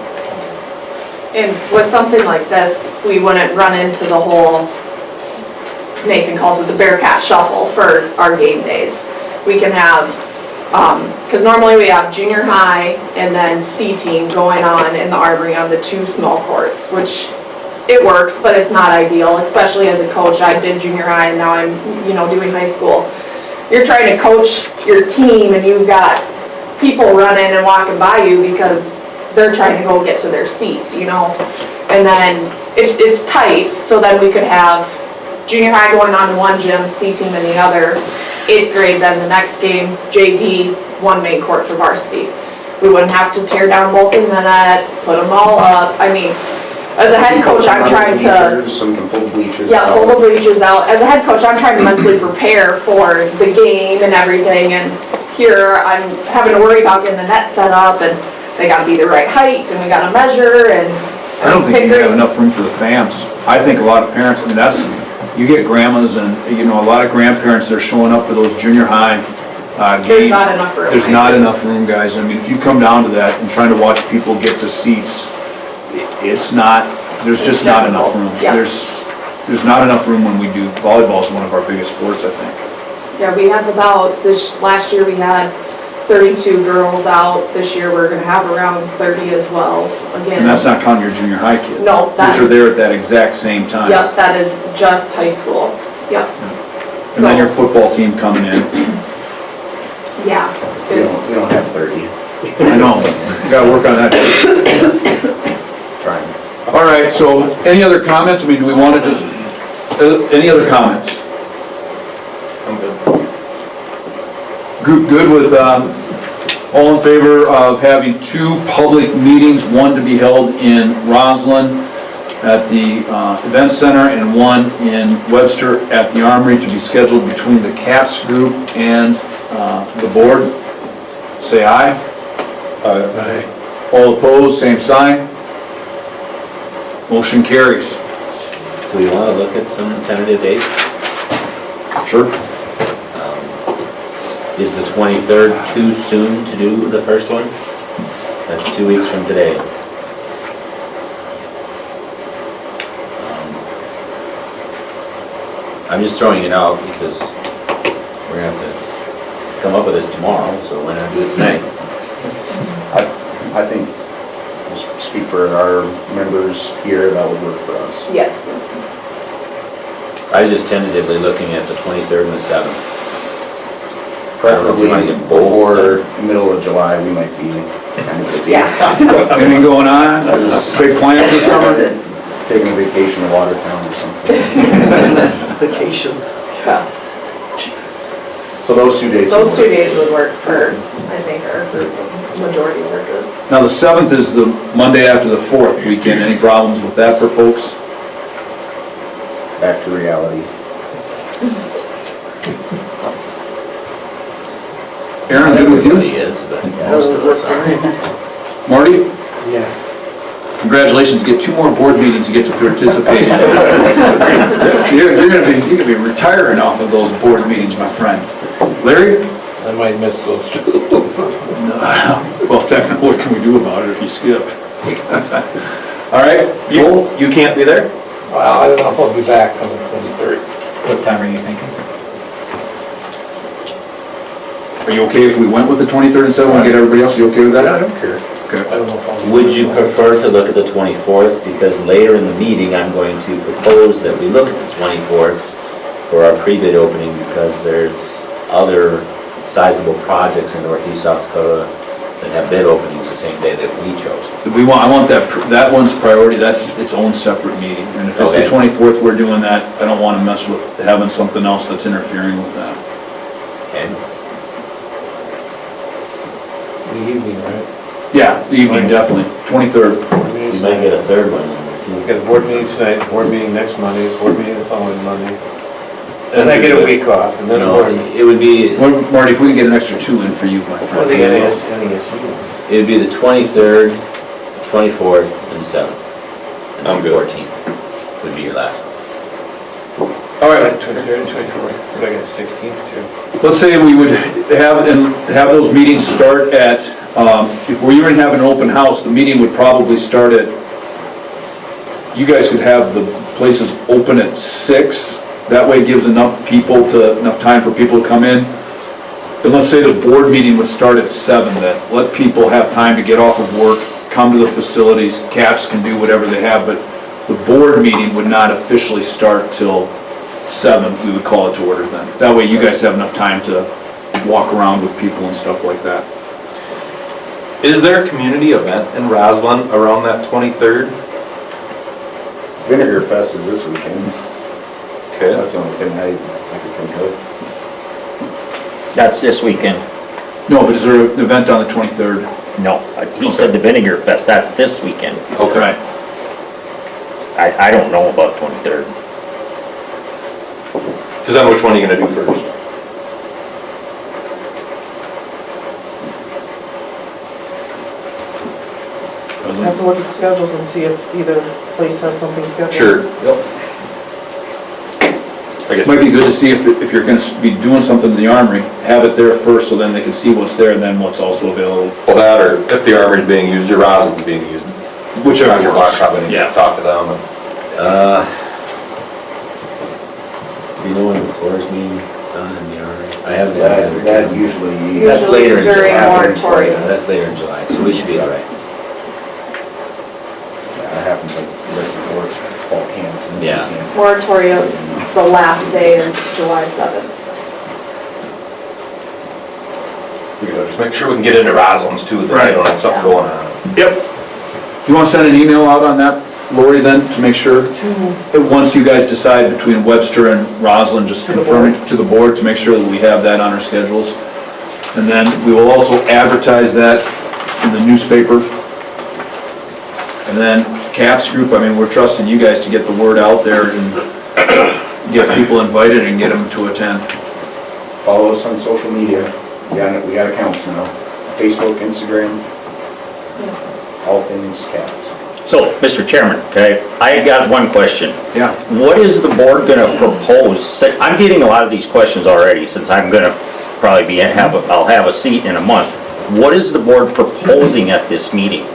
And with something like this, we wouldn't run into the whole, Nathan calls it the Bearcat shuffle for our game days. We can have, because normally we have junior high and then C team going on in the Armory on the 2 small courts, which it works, but it's not ideal, especially as a coach. I did junior high and now I'm, doing high school. You're trying to coach your team and you've got people running and walking by you because they're trying to go get to their seats, And then it's tight, so then we could have junior high going on in one gym, C team in the other, 8th grade, then the next game, JV, 1 main court for varsity. We wouldn't have to tear down both of the nets, put them all up. I mean, as a head coach, I'm trying to... So we can pull the bleachers Yeah, out. pull the bleachers out. As a head coach, I'm trying to mentally prepare for the game and everything, and here I'm having to worry about getting the net set up, and they gotta be the right height, and we gotta measure, and... I don't think you have enough room for the fans. I think a lot of parents, you get grandmas and, a lot of grandparents that are showing up for those junior high games. There's not enough room. There's not enough room, guys. I mean, if you come down to that and trying to watch people get to seats, there's just not enough room. Yeah. There's not enough room when we do, volleyball is one of our biggest sports, I think. Yeah, we have last year we had 32 girls out. This year we're gonna have around 30 as well, again. And that's not counting your junior high kids. No, which are there at that exact same time. Yep, that is just high school, yep. And then your football team coming in. Yeah, We don't have 30. I know, we gotta work on that. Trying. All right, so any other comments? I mean, do we want to just, any other comments? I'm good. Good with, all in favor of having 2 public meetings, one to be held in Roslyn at the event center and one in Webster at the Armory to be scheduled between the CATS group and the board? Say aye. Aye. All opposed, same sign. Motion carries. Do we want to look at some tentative dates? Sure. Is the 23rd too soon to do the first one? That's 2 weeks from today. I'm just throwing it out because we're gonna have to come up with this tomorrow, so why not do it tonight? I think, speak for our members here, that would work for us. yes. I was just tentatively looking at the 23rd and the 7th. Preferably I don't know if you wanna get both before middle of July, we might be kind of busy. Yeah. Anything going on? Big plans this summer? Taking a vacation to Watertown or something. Vacation. Yeah. So those 2 days. Those 2 days would work for, I think, our group, majority of our group. Now, the 7th is the Monday after the 4th weekend. Any problems with that for folks? Back to reality. Aaron, good with you? Everybody is, but most of us aren't. Marty? Yeah. Congratulations, you get 2 more board meetings you get to participate in. You're gonna be retiring off of those board meetings, my friend. Larry? I might miss those 2. Well, technically, what can we do about it if you skip? All right, Joel? You can't be there? Well, I don't know if I'll be back on the 23rd. What time are you thinking? Are you okay if we went with the 23rd and 7th and get everybody else? You okay with I that? don't care. Okay. I don't know if I'll. Would you prefer to look at the 24th? Because later in the meeting, I'm going to propose that we look at the 24th for our pre-bid opening because there's other sizable projects in northeast South Dakota that have bid openings the same day that we chose. I want that one's priority, that's its own separate meeting. And if it's the Okay. 24th we're doing that, I don't want to mess with having something else that's interfering with that. Okay? The evening, right? Yeah, the evening, definitely, 23rd. You might get a third one. We got a board meeting tonight, board meeting next Monday, board meeting the following Monday. Then I get a week off, and then No, board. it would be, Marty, if we can get an extra 2 in for you, my Well, friend. the NESC ones. it would be the 23rd, 24th, and 7th. And I'm then good. 14th would be your last one. All right, 23rd and 24th, but I got 16th too. let's say we would have those meetings start at, if we were to have an open house, the meeting would probably start at, you guys could have the places open at 6. That way it gives enough time for people to come in. And let's say the board meeting would start at 7 then. Let people have time to get off of work, come to the facilities, cats can do whatever they have, but the board meeting would not officially start till 7, we would call it to order then. That way you guys have enough time to walk around with people and stuff like that. Is there a community event in Roslyn around that 23rd? Vinegar Fest is this weekend. Okay. That's the only thing I could think of. That's this weekend. No, but is there an event on the 23rd? No, he said the Vinegar Fest, that's this weekend. Okay. I don't know about 23rd. Because then which one are you gonna do first? I have to look at the schedules and see if either place has something scheduled. Sure. I guess. Might be good to see if you're gonna be doing something in the armory, have it there first so then they can see what's there and then what's also available. Well, that, or if the armory's being used, or Roslyn's being used. Whichever Your works. boss probably needs Yeah. to talk to them. You know when the floors meeting done in the armory? I haven't. That usually. That's later in Usually it's during July. moratorium. That's later in July, so we should be all right. That happens like right before fall camp. Yeah. Moratorium, the last day is July 7th. We gotta just make sure we can get into Roslyn's too, that they don't have something going on. Yep. You wanna send an email out on that, Lori, then, to make sure? Once you guys decide between Webster and Roslyn, just To the confirm it to the board to make sure that we have that on our schedules. And then we will also advertise that in the newspaper. And then CAPS group, I mean, we're trusting you guys to get the word out there and get people invited and get them to attend. Follow us on social media. We got accounts now. Facebook, Instagram, all things cats. So, Mr. Chairman, okay, I got one question. Yeah. What is the board gonna propose? I'm getting a lot of these questions already, since I'm gonna probably I'll have a seat in a month. What is the board proposing at this meeting?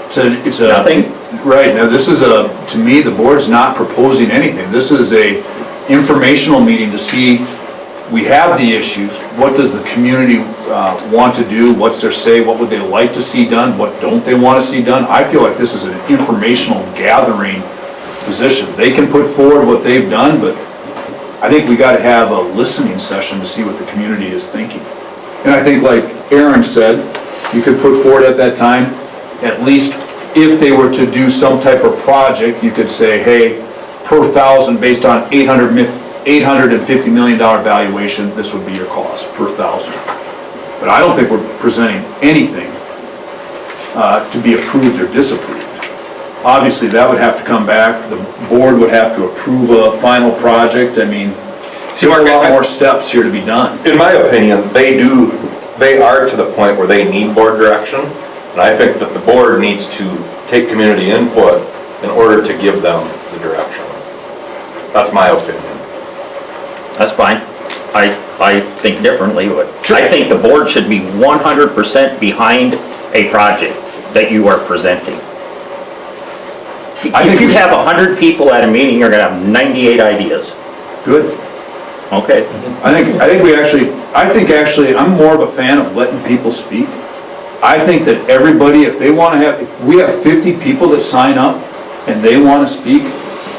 It's a. Nothing? Right, now this is to me, the board's not proposing anything. This is a informational meeting to see, we have the issues, what does the community want to do, what's their say, what would they like to see done, what don't they want to see done? I feel like this is an informational gathering position. They can put forward what they've done, but I think we got to have a listening session to see what the community is thinking. And I think like Aaron said, you could put forward at that time, at least if they were to do some type of project, you could say, hey, per thousand, based on $850 million valuation, this would be your cost per thousand. But I don't think we're presenting anything to be approved or disapproved. Obviously, that would have to come back, the board would have to approve a final project. I mean, there's a lot more steps here to be done. In my opinion, they are to the point where they need board direction, and I think that the board needs to take community input in order to give them the direction. That's my opinion. That's fine. I think differently, but I think the board should be 100% behind a project that you are presenting. If you have 100 people at a meeting, you're gonna have 98 ideas. Good. Okay. I think actually, I'm more of a fan of letting people speak. I think that everybody, if we have 50 people that sign up and they want to speak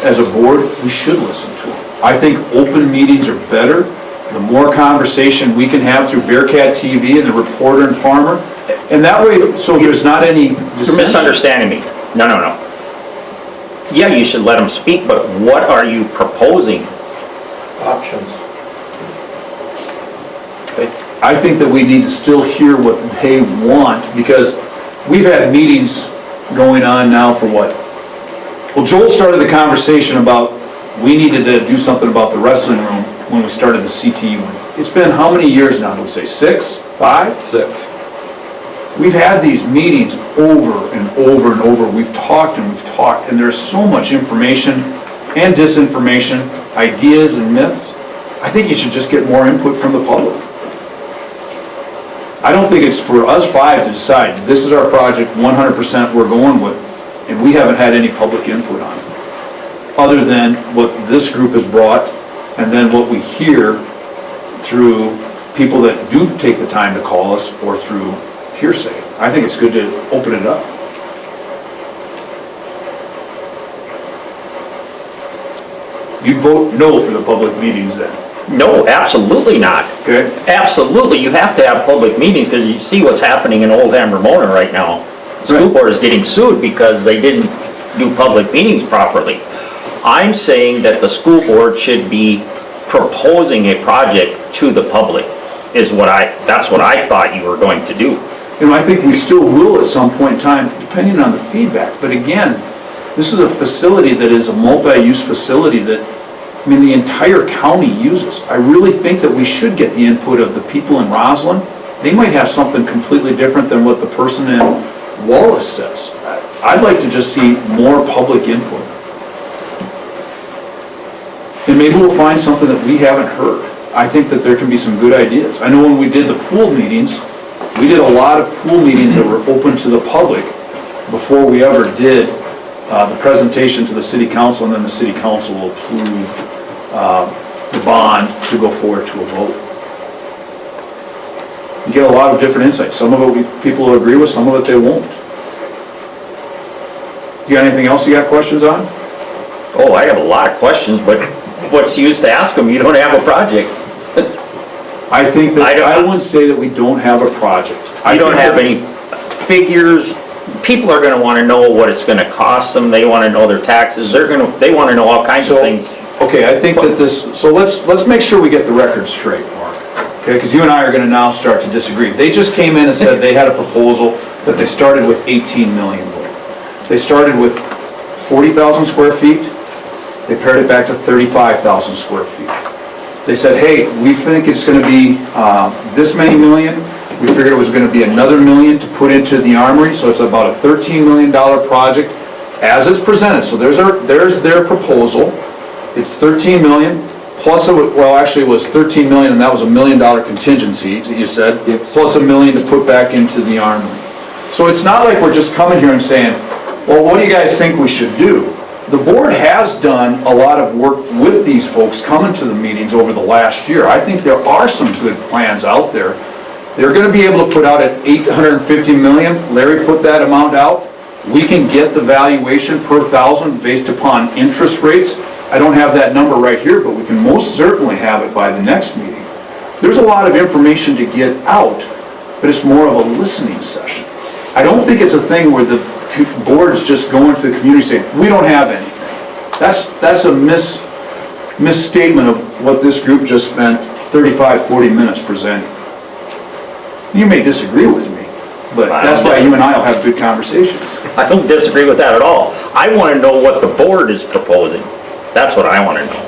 as a board, we should listen to them. I think open meetings are better. The more conversation we can have through Bearcat TV and the Reporter and Farmer, and that way, so there's not any dissension. You're misunderstanding me. No. Yeah, you should let them speak, but what are you proposing? Options. I think that we need to still hear what they want, because we've had meetings going on now for what? Well, Joel started the conversation about we needed to do something about the wrestling room when we started the CTU. It's been how many years now? Do we say 6, 5? 6. We've had these meetings over and over and over. We've talked and there's so much information and disinformation. ideas and myths, I think you should just get more input from the public. I don't think it's for us five to decide, this is our project, 100% we're going with, and we haven't had any public input on it. Other than what this group has brought, and then what we hear through people that do take the time to call us, or through hearsay. I think it's good to open it up. You'd vote no for the public meetings then? No, absolutely not. Okay. Absolutely, you have to have public meetings, because you see what's happening in Oldham, Ramona right now. The school Right. board is getting sued because they didn't do public meetings properly. I'm saying that the school board should be proposing a project to the public, that's what I thought you were going to do. You know, I think we still will at some point in time, depending on the feedback. But again, this is a facility that is a multi-use facility that, I mean, the entire county uses. I really think that we should get the input of the people in Roslyn. They might have something completely different than what the person in Wallace says. I'd like to just see more public input. And maybe we'll find something that we haven't heard. I think that there can be some good ideas. I know when we did the pool meetings, we did a lot of pool meetings that were open to the public before we ever did the presentation to the city council, and then the city council will approve the bond to go forward to a vote. You get a lot of different insights. Some of it people will agree with, some of it they won't. You got anything else you got questions on? Oh, I have a lot of questions, but what's the use to ask them? You don't have a project. I think that, I wouldn't say that we don't have a project. You don't have any figures. People are gonna wanna know what it's gonna cost them. They wanna know their taxes. They wanna know all kinds of things. Okay, I think that so let's make sure we get the record straight, Mark. Okay, because you and I are gonna now start to disagree. They just came in and said they had a proposal that they started with 18 million. They started with 40,000 square feet. They pared it back to 35,000 square feet. They said, hey, we think it's gonna be this many million. We figured it was gonna be another million to put into the armory, so it's about a $13 million project as it's presented. So there's their proposal. It's 13 million, plus, actually it was 13 million, and that was $1 million contingency, that you said, plus $1 million to put back into the armory. So it's not like we're just coming here and saying, well, what do you guys think we should do? The board has done a lot of work with these folks coming to the meetings over the last year. I think there are some good plans out there. They're gonna be able to put out at 850 million, Larry put that amount out. We can get the valuation per thousand based upon interest rates. I don't have that number right here, but we can most certainly have it by the next meeting. There's a lot of information to get out, but it's more of a listening session. I don't think it's a thing where the board's just going to the community saying, we don't have anything. That's a misstatement of what this group just spent 35, 40 minutes presenting. You may disagree with me, but that's why you and I will have good conversations. I don't disagree with that at all. I want to know what the board is proposing. That's what I want to know.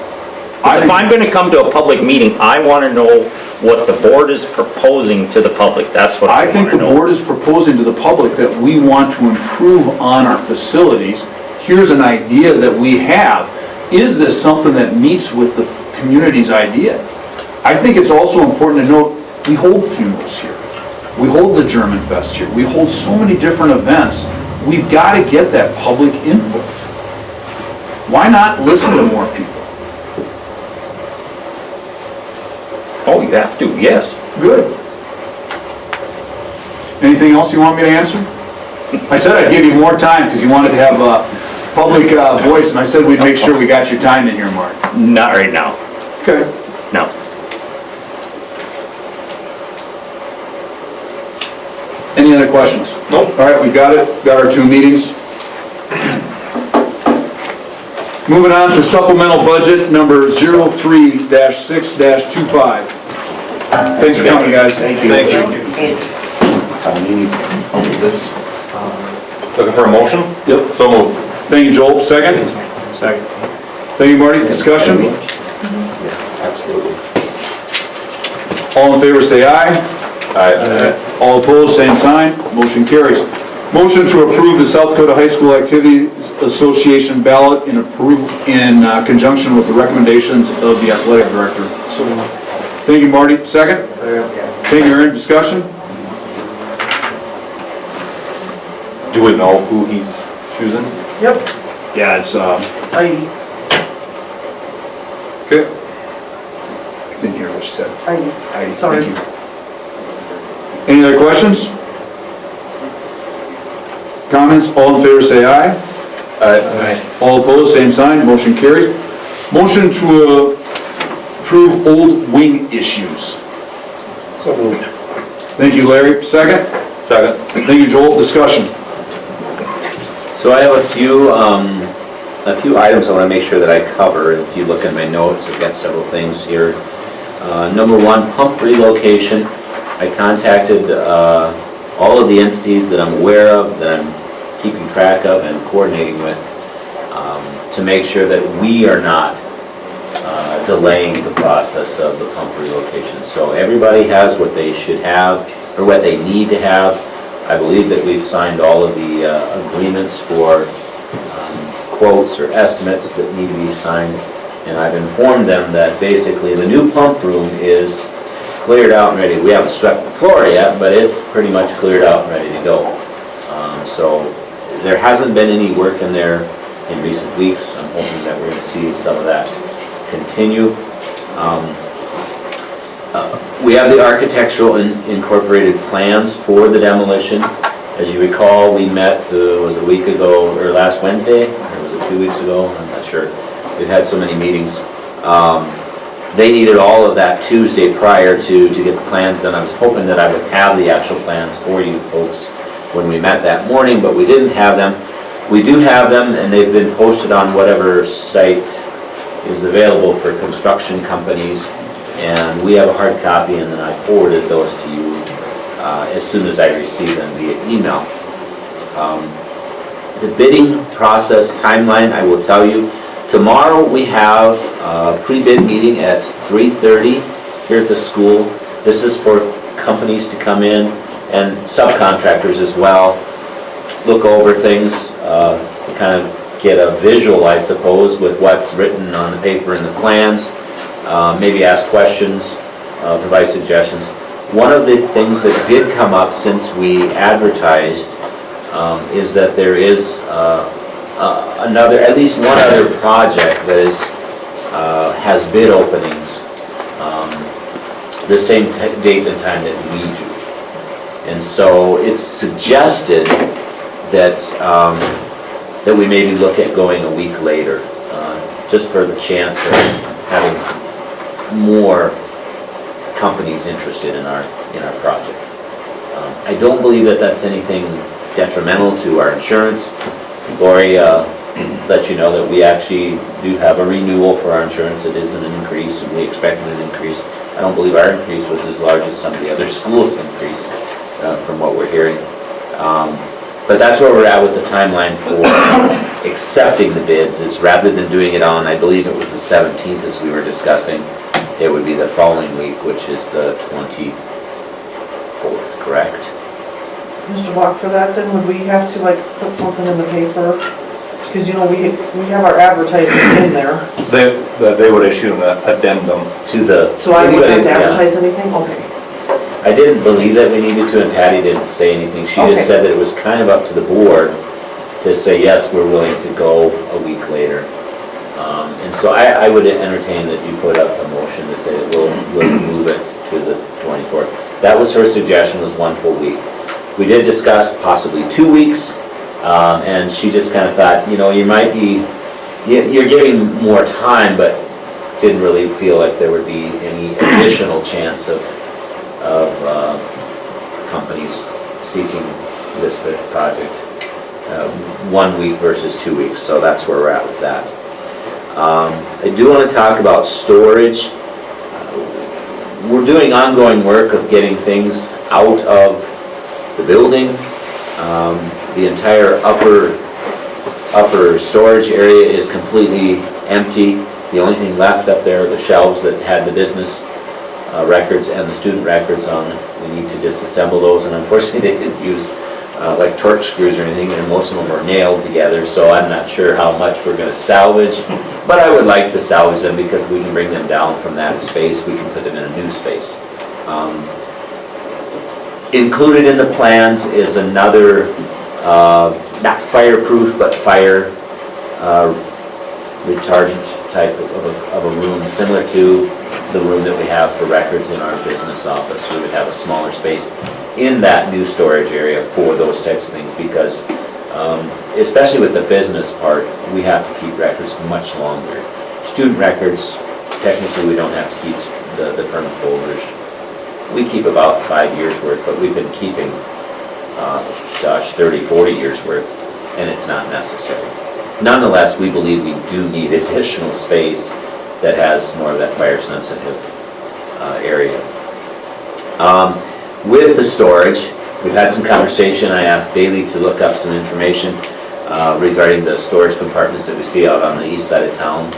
If I'm going to come to a public meeting, I want to know what the board is proposing to the public. That's what I want to know. I think the board is proposing to the public that we want to improve on our facilities. Here's an idea that we have. Is this something that meets with the community's idea? I think it's also important to note, we hold funerals here. We hold the German Fest here. We hold so many different events. We've got to get that public input. Why not listen to more people? Oh, you have to, yes. Good. Anything else you want me to answer? I said I'd give you more time because you wanted to have a public voice, and I said we'd make sure we got your time in here, Mark. Not right now. Okay. No. Any other questions? Nope. All right, we got it. Got our 2 meetings. Moving on to supplemental budget number 03-6-25. Thanks for coming, guys. Thank you. Looking for a motion? Yep. So moved. Thank you, Joel. Second? Second. Thank you, Marty. Discussion? Absolutely. All in favor say aye. Aye. All opposed, same sign. Motion carries. Motion to approve the South Dakota High School Activities Association ballot in conjunction with the recommendations of the athletic director. Thank you, Marty. Second? Thank you, Aaron. Discussion? Do we know who he's choosing? Yep, Yeah, it's, Heidi, okay. Didn't hear what she said. Heidi. Heidi, Sorry. thank you. Any other questions? Comments? All in favor say aye. Aye. All opposed, same sign, motion carries. Motion to approve old wing issues. So moved. Thank you, Larry. Second? Second. Thank you, Joel. Discussion. So I have a few items I want to make sure that I cover. If you look at my notes, I've got several things here. Number one, pump relocation. I contacted all of the entities that I'm aware of, that I'm keeping track of and coordinating with, to make sure that we are not delaying the process of the pump relocation. So everybody has what they should have, or what they need to have. I believe that we've signed all of the agreements for quotes or estimates that need to be signed, and I've informed them that basically the new pump room is cleared out and ready. We haven't swept the floor yet, but it's pretty much cleared out and ready to go. So there hasn't been any work in there in recent weeks. I'm hoping that we're going to see some of that continue. We have the architectural incorporated plans for the demolition. As you recall, we met, was it a week ago, or last Wednesday, or was it 2 weeks ago? I'm not sure. We've had so many meetings. They needed all of that Tuesday prior to get the plans done. I was hoping that I would have the actual plans for you folks when we met that morning, but we didn't have them. We do have them, and they've been posted on whatever site is available for construction companies, and we have a hard copy, and then I forwarded those to you as soon as I received them via email. The bidding process timeline, I will tell you, tomorrow we have a pre-bid meeting at 3:30 here at the school. This is for companies to come in, and subcontractors as well, look over things, kind of get a visual, I suppose, with what's written on the paper and the plans, maybe ask questions, provide suggestions. One of the things that did come up since we advertised is that there is at least one other project that has bid openings the same date and time that we do. And so it's suggested that that we maybe look at going a week later, just for the chance of having more companies interested in our project. I don't believe that that's anything detrimental to our insurance. Lori let you know that we actually do have a renewal for our insurance. It isn't an increase, and we expected an increase. I don't believe our increase was as large as some of the other schools' increase, from what we're hearing. But that's where we're at with the timeline for accepting the bids, is rather than doing it on, I believe it was the 17th as we were discussing, it would be the following week, which is the 24th, correct? Mr. Block, for that then, would we have to like put something in the paper? Because we have our advertising in there. They would issue an addendum. To the... So I wouldn't have to Yeah. advertise anything? Okay. I didn't believe that we needed to, and Patty didn't say anything. She Okay. just said that it was kind of up to the board to say, yes, we're willing to go a week later. And so I would entertain that you put up a motion to say that we'll move it to the 24th. That was her suggestion, was 1 full week. We did discuss possibly 2 weeks, and she just kind of thought, you might be, you're giving more time, but didn't really feel like there would be any additional chance of companies seeking this project. 1 week versus 2 weeks, so that's where we're at with that. I do want to talk about storage. We're doing ongoing work of getting things out of the building. The entire upper storage area is completely empty. The only thing left up there are the shelves that had the business records and the student records on. We need to disassemble those, and unfortunately they didn't use like torque screws or anything, and most of them are nailed together, so I'm not sure how much we're gonna salvage. But I would like to salvage them because we can bring them down from that space, we can put them in a new space. Included in the plans is another, not fireproof, but fire retardant type of a room, similar to the room that we have for records in our business office. We would have a smaller space in that new storage area for those types of things, because especially with the business part, we have to keep records much longer. Student records, technically we don't have to keep the permanent folders. We keep about 5 years worth, but we've been keeping, 30, 40 years worth, and it's not necessary. Nonetheless, we believe we do need additional space that has more of that fire sensitive area. With the storage, we've had some conversation. I asked Bailey to look up some information regarding the storage compartments that we see out on the east side of town.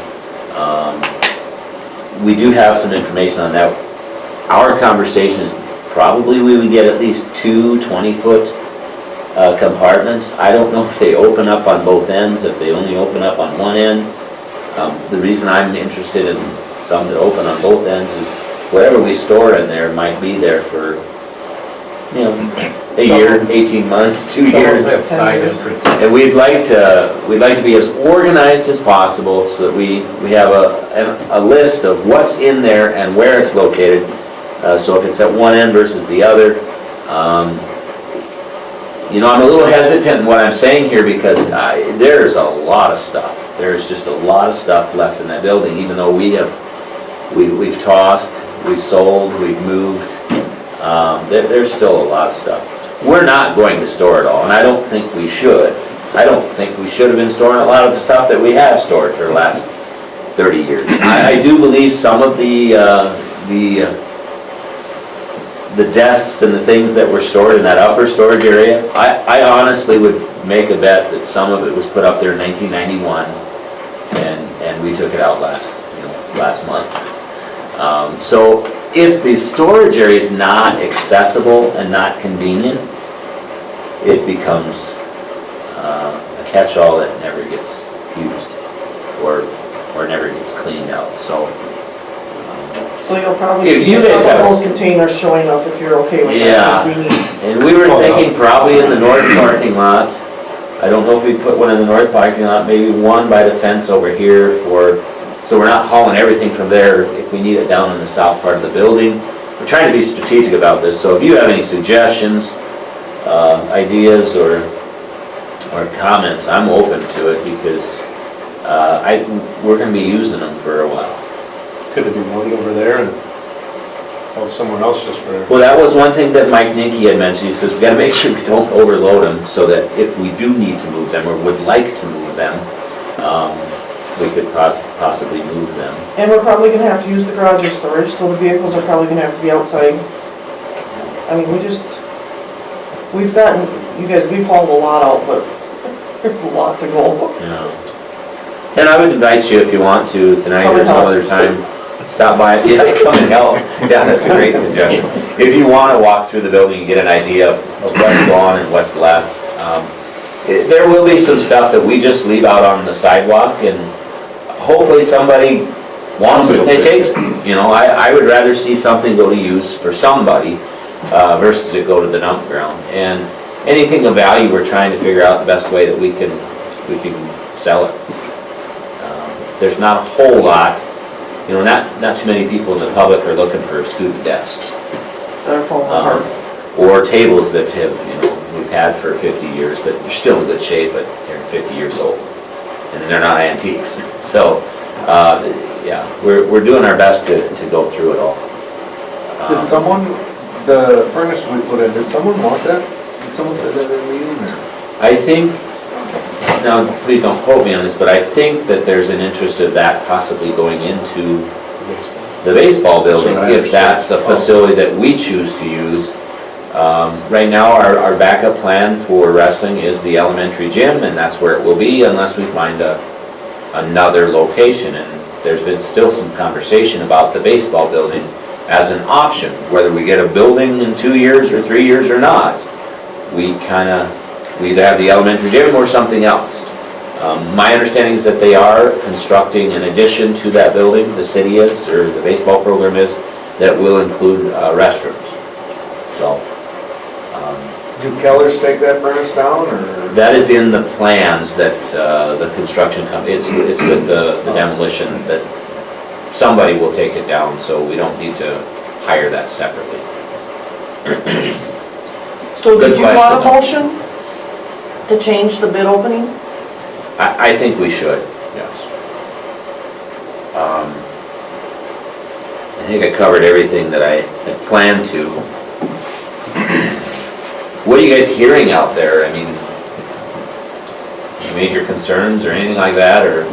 We do have some information on that. Our conversation is probably we would get at least 2 20-foot compartments. I don't know if they open up on both ends, if they only open up on one end. The reason I'm interested in some that open on both ends is whatever we store in there might be there for, you know, a year, 18 months, 2 years. Some have side entrance. And we'd like to be as organized as possible so that we have a list of what's in there and where it's located. So if it's at one end versus the other, you know, I'm a little hesitant in what I'm saying here because there's a lot of stuff. There's just a lot of stuff left in that building, even though we've tossed, we've sold, we've moved. There's still a lot of stuff. We're not going to store it all, and I don't think we should. I don't think we should have been storing a lot of the stuff that we have stored for the last 30 years. I do believe some of the desks and the things that were stored in that upper storage area, I honestly would make a bet that some of it was put up there in 1991, and we took it out last month. So if the storage area is not accessible and not convenient, it becomes a catch-all that never gets used or never gets cleaned out. So you'll probably if see you guys have those containers showing up if you're okay with yeah, that, 'cause we need. and we were thinking probably in the north parking lot. I don't know if we put one in the north parking lot, maybe one by the fence over here so we're not hauling everything from there if we need it down in the south part of the building. We're trying to be strategic about this, so if you have any suggestions, ideas, or comments, I'm open to it because we're going to be using them for a while. Could it be moved over there and have someone else just for... Well, that was one thing that Mike Ninke had mentioned. He says, we gotta make sure we don't overload them so that if we do need to move them or would like to move them, we could possibly move them. And we're probably gonna have to use the garage as storage, so the vehicles are probably gonna have to be outside. I mean, we've gotten, you guys, we've hauled a lot out, but there's a lot to go. Yeah. And I would invite you if you want to tonight or some other time. Stop by, yeah, come and help. Yeah, that's a great suggestion. If you want to walk through the building and get an idea of what's gone and what's left. There will be some stuff that we just leave out on the sidewalk and hopefully somebody wants it, they take it. You know, I would rather see something go to use for somebody versus it go to the dump ground. And anything of value, we're trying to figure out the best way that we can sell it. There's not a whole lot. You know, not too many people in the public are looking for student desks. They're falling apart. Or tables that we've had for 50 years, but they're still in good shape, but they're 50 years old. And they're not antiques. So, yeah, we're doing our best to go through it all. Did someone, the furnace we put in, did someone want that? Did someone say that in a meeting or? I think, now please don't quote me on this, but I think that there's an interest of that possibly going into the baseball building, if that's a facility that we choose to use. Right now, our backup plan for wrestling is the elementary gym, and that's where it will be unless we find another location. And there's been still some conversation about the baseball building as an option, whether we get a building in 2 years or 3 years or not. we either have the elementary gym or something else. My understanding is that they are constructing an addition to that building, the city is, or the baseball program is, that will include restrooms. So, Do Kellers take that furnace down, or? that is in the plans that the construction company, it's with the demolition, that somebody will take it down, so we don't need to hire that separately. So Good did you want a question, motion to change the bid opening? I think we should, yes. I think I covered everything that I had planned to. What are you guys hearing out there? I mean, major concerns or anything like that, or?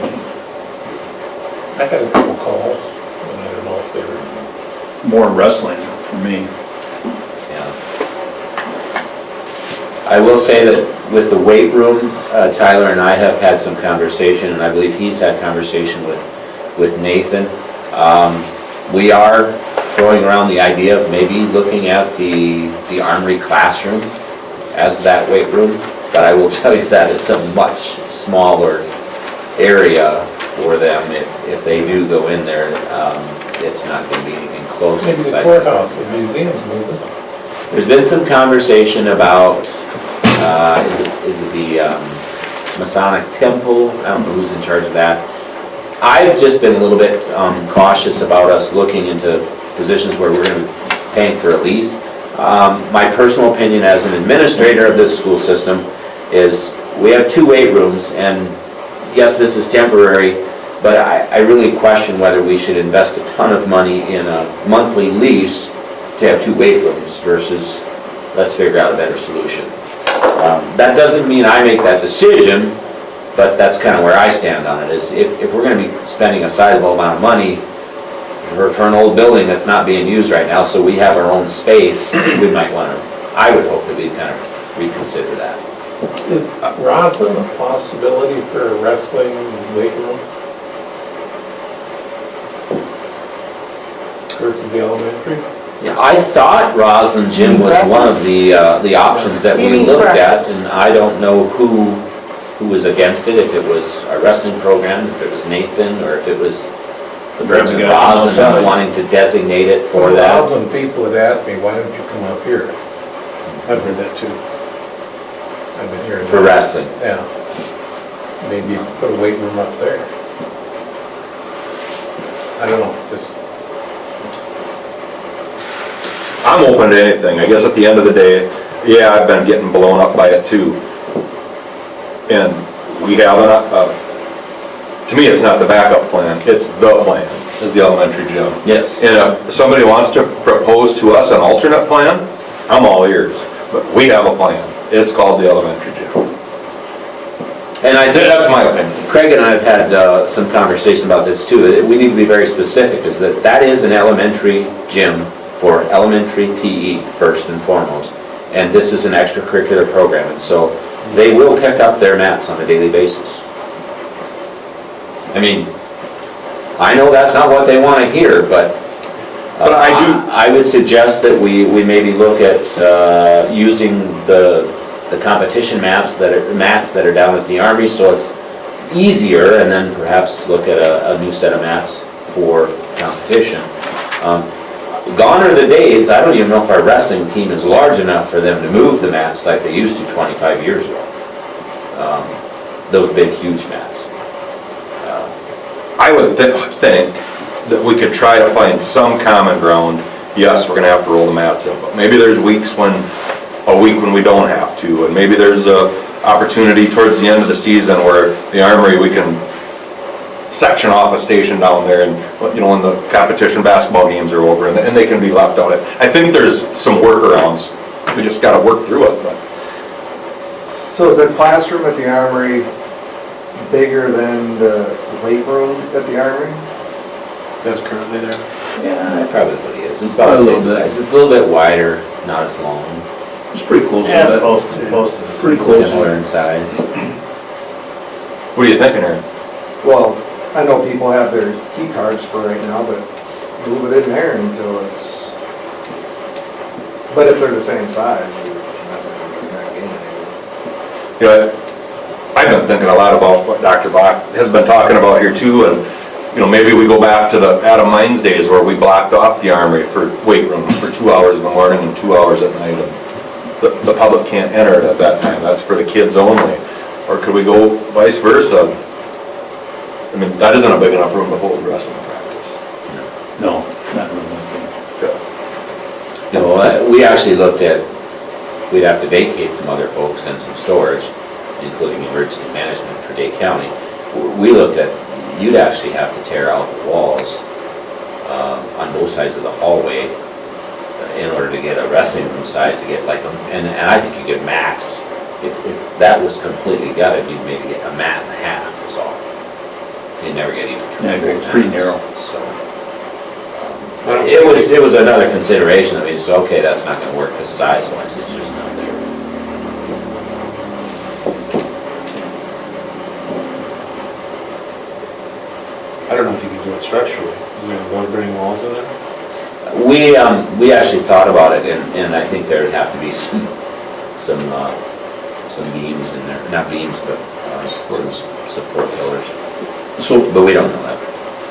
I got a couple calls, and I don't know if they were, More wrestling for me. Yeah. I will say that with the weight room, Tyler and I have had some conversation, and I believe he's had conversation with Nathan. We are throwing around the idea of maybe looking at the armory classroom as that weight room, but I will tell you that it's a much smaller area for them. If they do go in there, it's not going to be anything close to maybe the the size. courthouse, the museum's moving. There's been some conversation about, is it the Masonic Temple? I don't know who's in charge of that. I've just been a little bit cautious about us looking into positions where we're going to be paying for a lease. My personal opinion as an administrator of this school system is we have 2 weight rooms, and yes, this is temporary, but I really question whether we should invest a ton of money in a monthly lease to have 2 weight rooms versus let's figure out a better solution. That doesn't mean I make that decision, but that's kind of where I stand on it, is if we're going to be spending a sizable amount of money for an old building that's not being used right now, so we have our own space, we might want to, I would hope that we'd kind of reconsider that. Is Roslyn a possibility for a wrestling weight room? Versus the elementary? Yeah, I thought Roslyn Gym was one of the options that He we means looked at, practice. and I don't know who was against it, if it was our wrestling program, if it was Nathan, or if it was the Perhaps person the guys from Roslyn outside. wanting to designate it for Some that. Roslyn people had asked me, why don't you come up here? I've heard that too. I've been hearing. For that. wrestling. Yeah. Maybe put a weight room up there. I don't know, just, I'm open to anything. I guess at the end of the day, yeah, I've been getting blown up by it too. And we have to me, it's not the backup plan, it's the plan, is the elementary gym. Yes. And if somebody wants to propose to us an alternate plan, I'm all ears. But we have a plan. It's called the elementary gym. And I think That's my opinion. Craig and I have had some conversation about this too. We need to be very specific, is that is an elementary gym for elementary PE first and foremost. And this is an extracurricular program, and so they will pick up their mats on a daily basis. I mean, I know that's not what they want to hear, but But I would suggest that we maybe look at using the competition mats that are down at the Army, so it's easier, and then perhaps look at a new set of mats for competition. Gone are the days, I don't even know if our wrestling team is large enough for them to move the mats like they used to 25 years ago. Those big, huge mats. I would think that we could try to find some common ground. Yes, we're gonna have to roll the mats in, but maybe there's a week when we don't have to, and maybe there's a opportunity towards the end of the season where the Armory, we can section off a station down there, and, you know, when the competition basketball games are over, and they can be left out. I think there's some workarounds. We just gotta work through it, but. So is the classroom at the Armory bigger than the weight room at the Armory? That's currently there. Yeah, it probably is. It's about the same size. It's a little bit wider, not as long. It's pretty close to Yeah, it's that. close to the. Pretty close. Similar in size. What are you thinking, Aaron? Well, I know people have their key cards for right now, but move it in there until it's, but if they're the same size, it's not gonna You know, I've been thinking a lot about what Dr. Bach has been talking about here too, and, you know, maybe we go back to the Adam Mines days where we blocked off the Armory for weight room for 2 hours in the morning and 2 hours at night, and the public can't enter it at that time, that's for the kids only. Or could we go vice versa? I mean, that isn't a big enough room to hold wrestling practice. No, not really. You know, we actually looked at, we'd have to vacate some other folks and some storage, including emergency management for Dade County. We looked at, you'd actually have to tear out the walls on both sides of the hallway in order to get a wrestling room size to get like, and I think you get maxed. If that was completely gutted, you'd maybe get a mat and a half is all. You'd never get even. Yeah, it's pretty narrow. So. It was another consideration. I mean, it's okay, that's not gonna work because size-wise, it's just not there. I don't know if you can do it structurally. Is there wood-bearing walls in there? We actually thought about it, and I think there'd have to be some beams in there, not beams, but some support pillars. So, But we don't know that.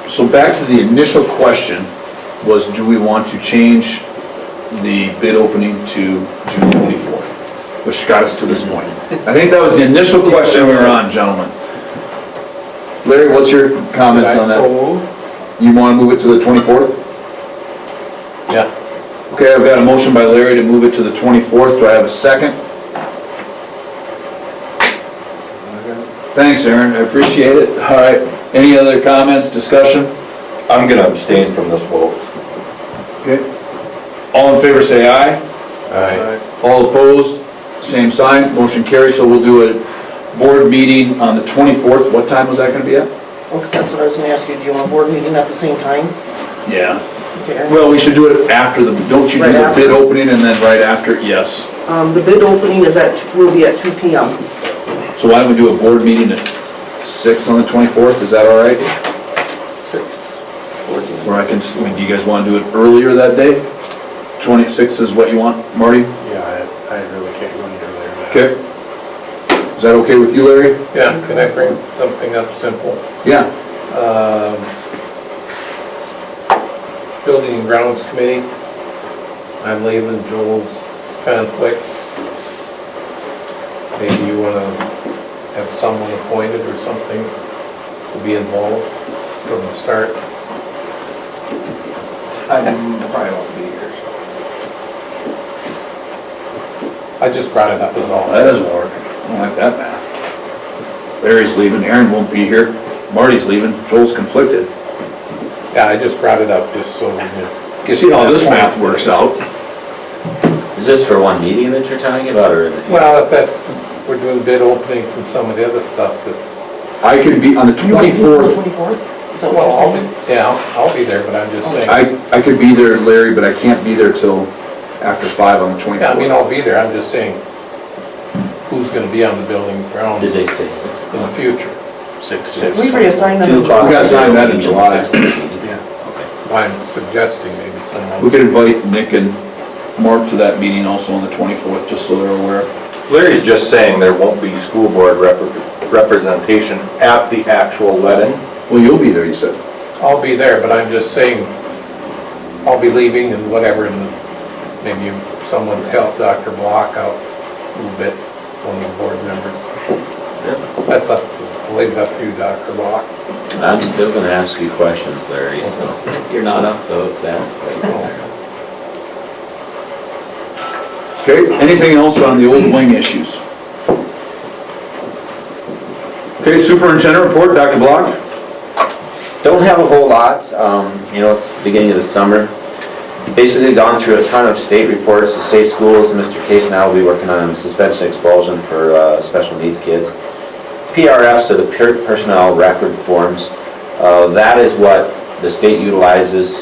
so back to the initial question was, do we want to change the bid opening to June 24th? Which got us to this point. I think that was the initial question we were on, gentlemen. Larry, what's your comments on that? You want to move it to the 24th? Yeah. Okay, I've got a motion by Larry to move it to the 24th. Do I have a second? Thanks, Aaron, I appreciate it. All right, any other comments, discussion? I'm gonna abstain from this vote. Okay. All in favor say aye. Aye. All opposed, same sign, motion carries. So we'll do a board meeting on the 24th. What time was that gonna be at? Okay, that's what I was gonna ask you, do you want a board meeting at the same time? Yeah. Okay. Well, we should do it after the, don't you do Right the after. bid opening and then right after? Yes. The bid opening is will be at 2 p.m. So why don't we do a board meeting at 6 on the 24th? Is that all right? 6. Where I can, do you guys want to do it earlier that day? 26 is what you want, Marty? Yeah, I really can't go any earlier than that. Okay. Is that okay with you, Larry? Yeah, can I bring something up simple? Yeah. Building and Grounds Committee, I'm leaving Joel's conflict. Maybe you want to have someone appointed or something to be involved from the start. I probably won't be here. I just brought it up as all. That doesn't work. I don't like that math. Larry's leaving, Aaron won't be here, Marty's leaving, Joel's conflicted. Yeah, I just brought it up just so we can. You see how this math works out? Is this for one meeting that you're talking about, or? Well, if that's, we're doing bid openings and some of the other stuff that, I can be, on the 24th, 24th? Is that well, what you're saying? I'll be there, but I'm just saying. I could be there, Larry, but I can't be there till after 5 on the 24th. Yeah, I mean, I'll be there, I'm just saying, who's gonna be on the building grounds Did in they say 6? the future? 6. We reassigned them. 2 o'clock. We gotta sign that in July. Yeah. I'm suggesting maybe We someone. could invite Nick and Mark to that meeting also on the 24th, just so they're aware. Larry's just saying there won't be school board representation at the actual wedding. Well, you'll be there, you said. I'll be there, but I'm just saying, I'll be leaving and whatever, and maybe someone to help Dr. Block out a little bit, one of the board members. That's up to, I'll leave it up to you, Dr. Block. I'm still gonna ask you questions, Larry, so you're not up to that. Okay, anything else on the old wing issues? Okay, superintendent report, Dr. Block? Don't have a whole lot, you know, it's the beginning of the summer. Basically gone through a ton of state reports, the safe schools, Mr. Case and I will be working on suspension expulsion for special needs kids. PRFs, so the personnel record forms, that is what the state utilizes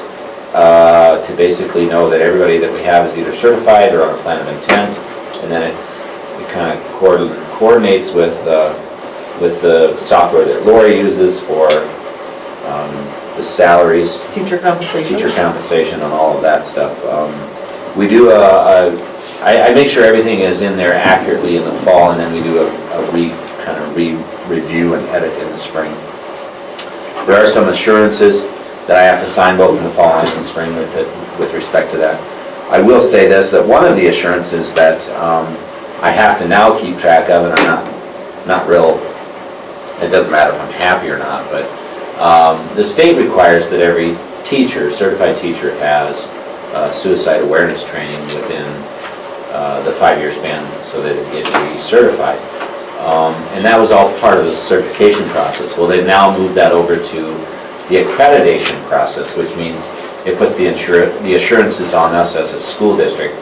to basically know that everybody that we have is either certified or on a plan of intent, and then it kind of coordinates with the software that Lori uses for the salaries, Teacher compensation? teacher compensation and all of that stuff. We do a I make sure everything is in there accurately in the fall, and then we do a review and edit in the spring. There are some assurances that I have to sign both in the fall and in the spring with respect to that. I will say this, that one of the assurances that I have to now keep track of, and I'm not real, it doesn't matter if I'm happy or not, but the state requires that every teacher, certified teacher, has suicide awareness training within the 5-year span so that it gets recertified. And that was all part of the certification process. Well, they've now moved that over to the accreditation process, which means it puts the assurances on us as a school district.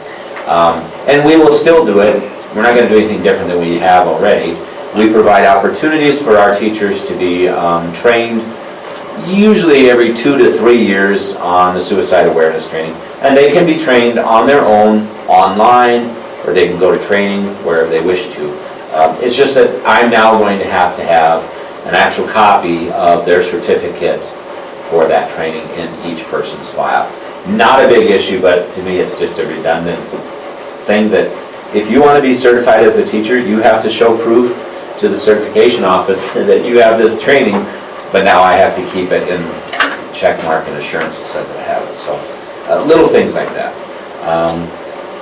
And we will still do it. We're not going to do anything different than we have already. We provide opportunities for our teachers to be trained, usually every 2 to 3 years, on the suicide awareness training. And they can be trained on their own, online, or they can go to training wherever they wish to. It's just that I'm now going to have an actual copy of their certificate for that training in each person's file. Not a big issue, but to me it's just a redundant thing that if you want to be certified as a teacher, you have to show proof to the certification office that you have this training, but now I have to keep it in check mark and assurance that says that I have it. So little things like that.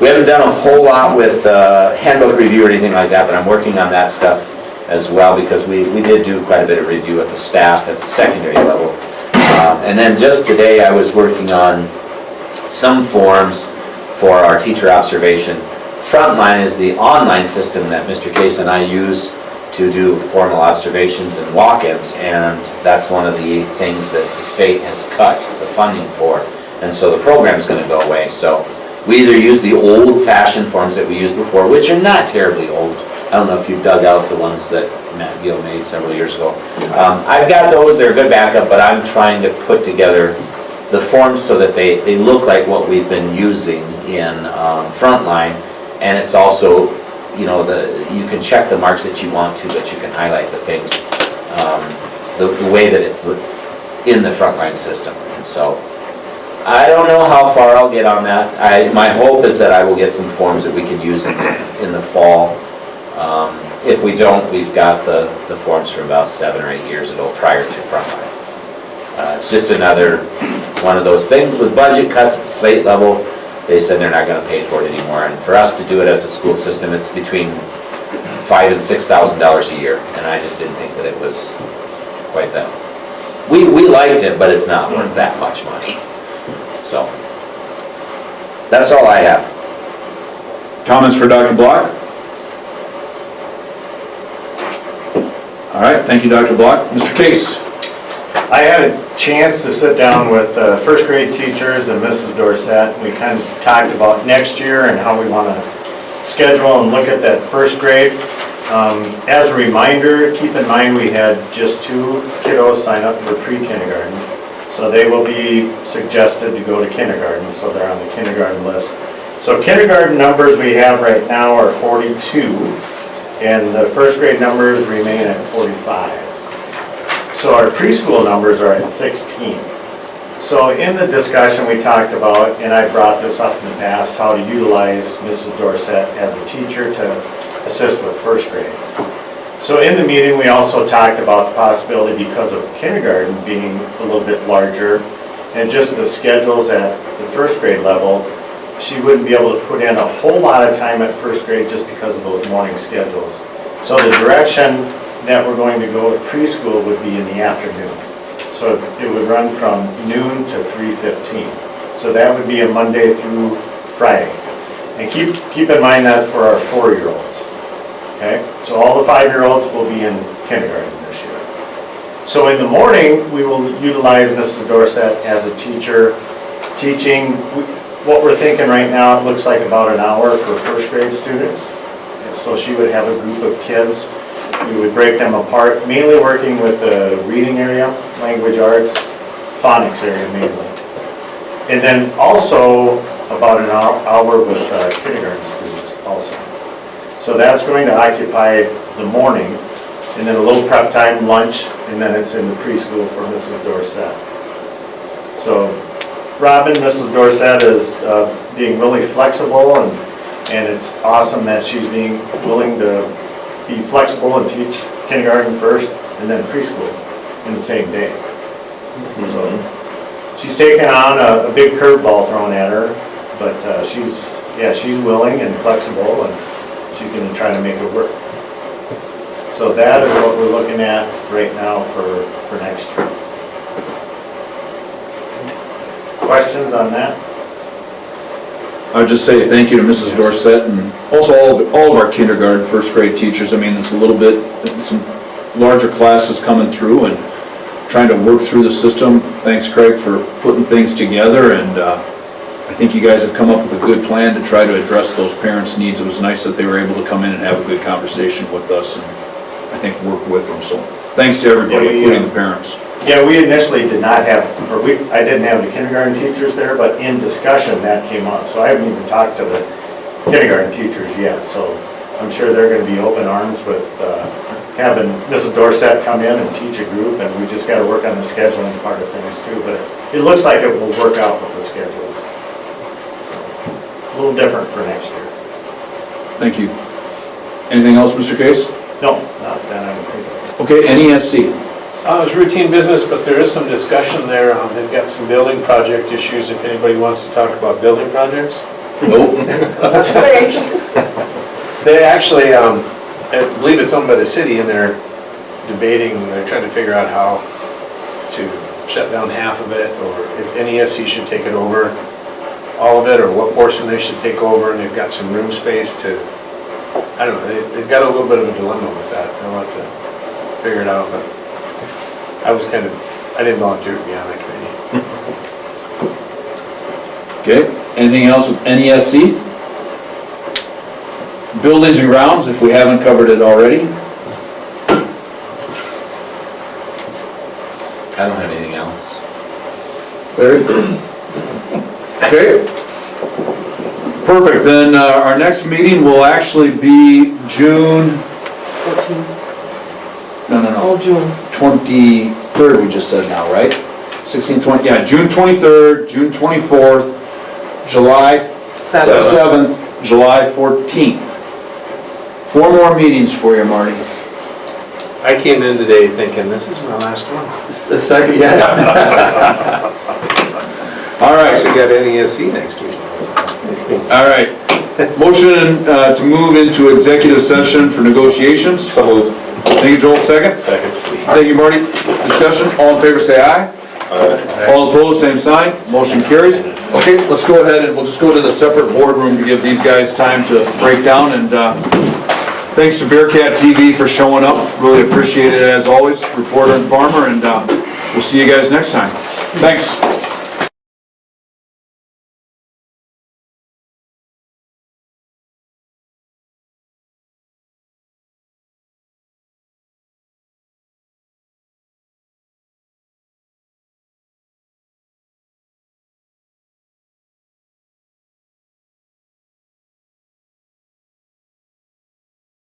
We haven't done a whole lot with handbook review or anything like that, but I'm working on that stuff as well, because we did do quite a bit of review with the staff at the secondary level. And then just today I was working on some forms for our teacher observation. Frontline is the online system that Mr. Case and I use to do formal observations and walk-ins, and that's one of the things that the state has cut the funding for, and so the program is going to go away. So we either use the old-fashioned forms that we used before, which are not terribly old. I don't know if you've dug out the ones that Matt Gill made several years ago. I've got those, they're a good backup, but I'm trying to put together the forms so that they look like what we've been using in Frontline, and it's also, you know, you can check the marks that you want to, but you can highlight the things the way that it's in the Frontline system. And so I don't know how far I'll get on that. My hope is that I will get some forms that we can use in the fall. If we don't, we've got the forms from about 7 or 8 years ago prior to Frontline. It's just another one of those things with budget cuts at the state level. They said they're not going to pay for it anymore, and for us to do it as a school system, it's between $5,000 and $6,000 a year, and I just didn't think that it was quite that. We liked it, but it's not worth that much money. So that's all I have. Comments for Dr. Block? All right, thank you, Dr. Block. Mr. Case? I had a chance to sit down with first grade teachers and Mrs. Dorsett. We kind of talked about next year and how we want to schedule and look at that first grade. As a reminder, keep in mind we had just 2 kiddos sign up for pre-kindergarten. So they will be suggested to go to kindergarten, so they're on the kindergarten list. So kindergarten numbers we have right now are 42, and the first grade numbers remain at 45. So our preschool numbers are at 16. So in the discussion we talked about, and I brought this up in the past, how to utilize Mrs. Dorsett as a teacher to assist with first grade. So in the meeting, we also talked about the possibility, because of kindergarten being a little bit larger, and just the schedules at the first grade level, she wouldn't be able to put in a whole lot of time at first grade just because of those morning schedules. So the direction that we're going to go with preschool would be in the afternoon. So it would run from noon to 3:15. So that would be a Monday through Friday. And keep in mind that's for our 4-year-olds. Okay? So all the 5-year-olds will be in kindergarten this year. So in the morning, we will utilize Mrs. Dorsett as a teacher teaching. What we're thinking right now, it looks like about an hour for first grade students. So she would have a group of kids. We would break them apart, mainly working with the reading area, language arts, phonics area mainly. And then also about an hour with kindergarten students also. So that's going to occupy the morning, and then a little prep time, lunch, and then it's in the preschool for Mrs. Dorsett. So Robin, Mrs. Dorsett, is being really flexible And it's awesome that she's being willing to be flexible and teach kindergarten first and then preschool in the same day. So she's taken on a big curveball thrown at her, but she's willing and flexible and she can try to make it work. So that is what we're looking at right now for next year. Questions on that? I would just say thank you to Mrs. Dorsett and also all of our kindergarten, first grade teachers. I mean, it's a little bit, some larger classes coming through and trying to work through the system. Thanks, Craig, for putting things together, and I think you guys have come up with a good plan to try to address those parents' needs. It was nice that they were able to come in and have a good conversation with us and I think work with them. So thanks to everybody, including the parents. Yeah, we initially did not have, I didn't have the kindergarten teachers there, but in discussion that came up. So I haven't even talked to the kindergarten teachers yet, so I'm sure they're gonna be open arms with having Mrs. Dorsett come in and teach a group, and we just gotta work on the scheduling part of things too, but it looks like it will work out with the schedules. So, a little different for next year. Thank you. Anything else, Mr. Case? No, not that I can think of. Okay, NESC. It's routine business, but there is some discussion there. They've got some building project issues, if anybody wants to talk about building projects. Nope. They actually, I believe it's owned by the city, and they're debating, they're trying to figure out how to shut down half of it, or if NESC should take it over, all of it, or what portion they should take over, and they've got some room space to, I don't know, they've got a little bit of a dilemma with that. They'll have to figure it out, but I didn't volunteer to be on that committee. Okay, anything else with NESC? Buildings and grounds, if we haven't covered it already. I don't have anything else. Very good. Okay. Perfect, then our next meeting will actually be June, 14th. no, Oh, June. 23rd, we just said now, right? 16, 20, yeah, June 23rd, June 24th, July 7th, July 14th. 4 more meetings for you, Marty. I came in today thinking, this is my last one. A second, yeah. All I right, actually got NESC next week. all right. Motion to move into executive session for negotiations. So moved. Thank you, Joel, second. Second. Thank you, Marty. Discussion, all in favor say aye. All opposed, same sign. Motion carries. Okay, let's go ahead and we'll just go to the separate boardroom to give these guys time to break down. And thanks to Bearcat TV for showing up. Really appreciate it as always, reporter and farmer. And we'll see you guys next time. Thanks.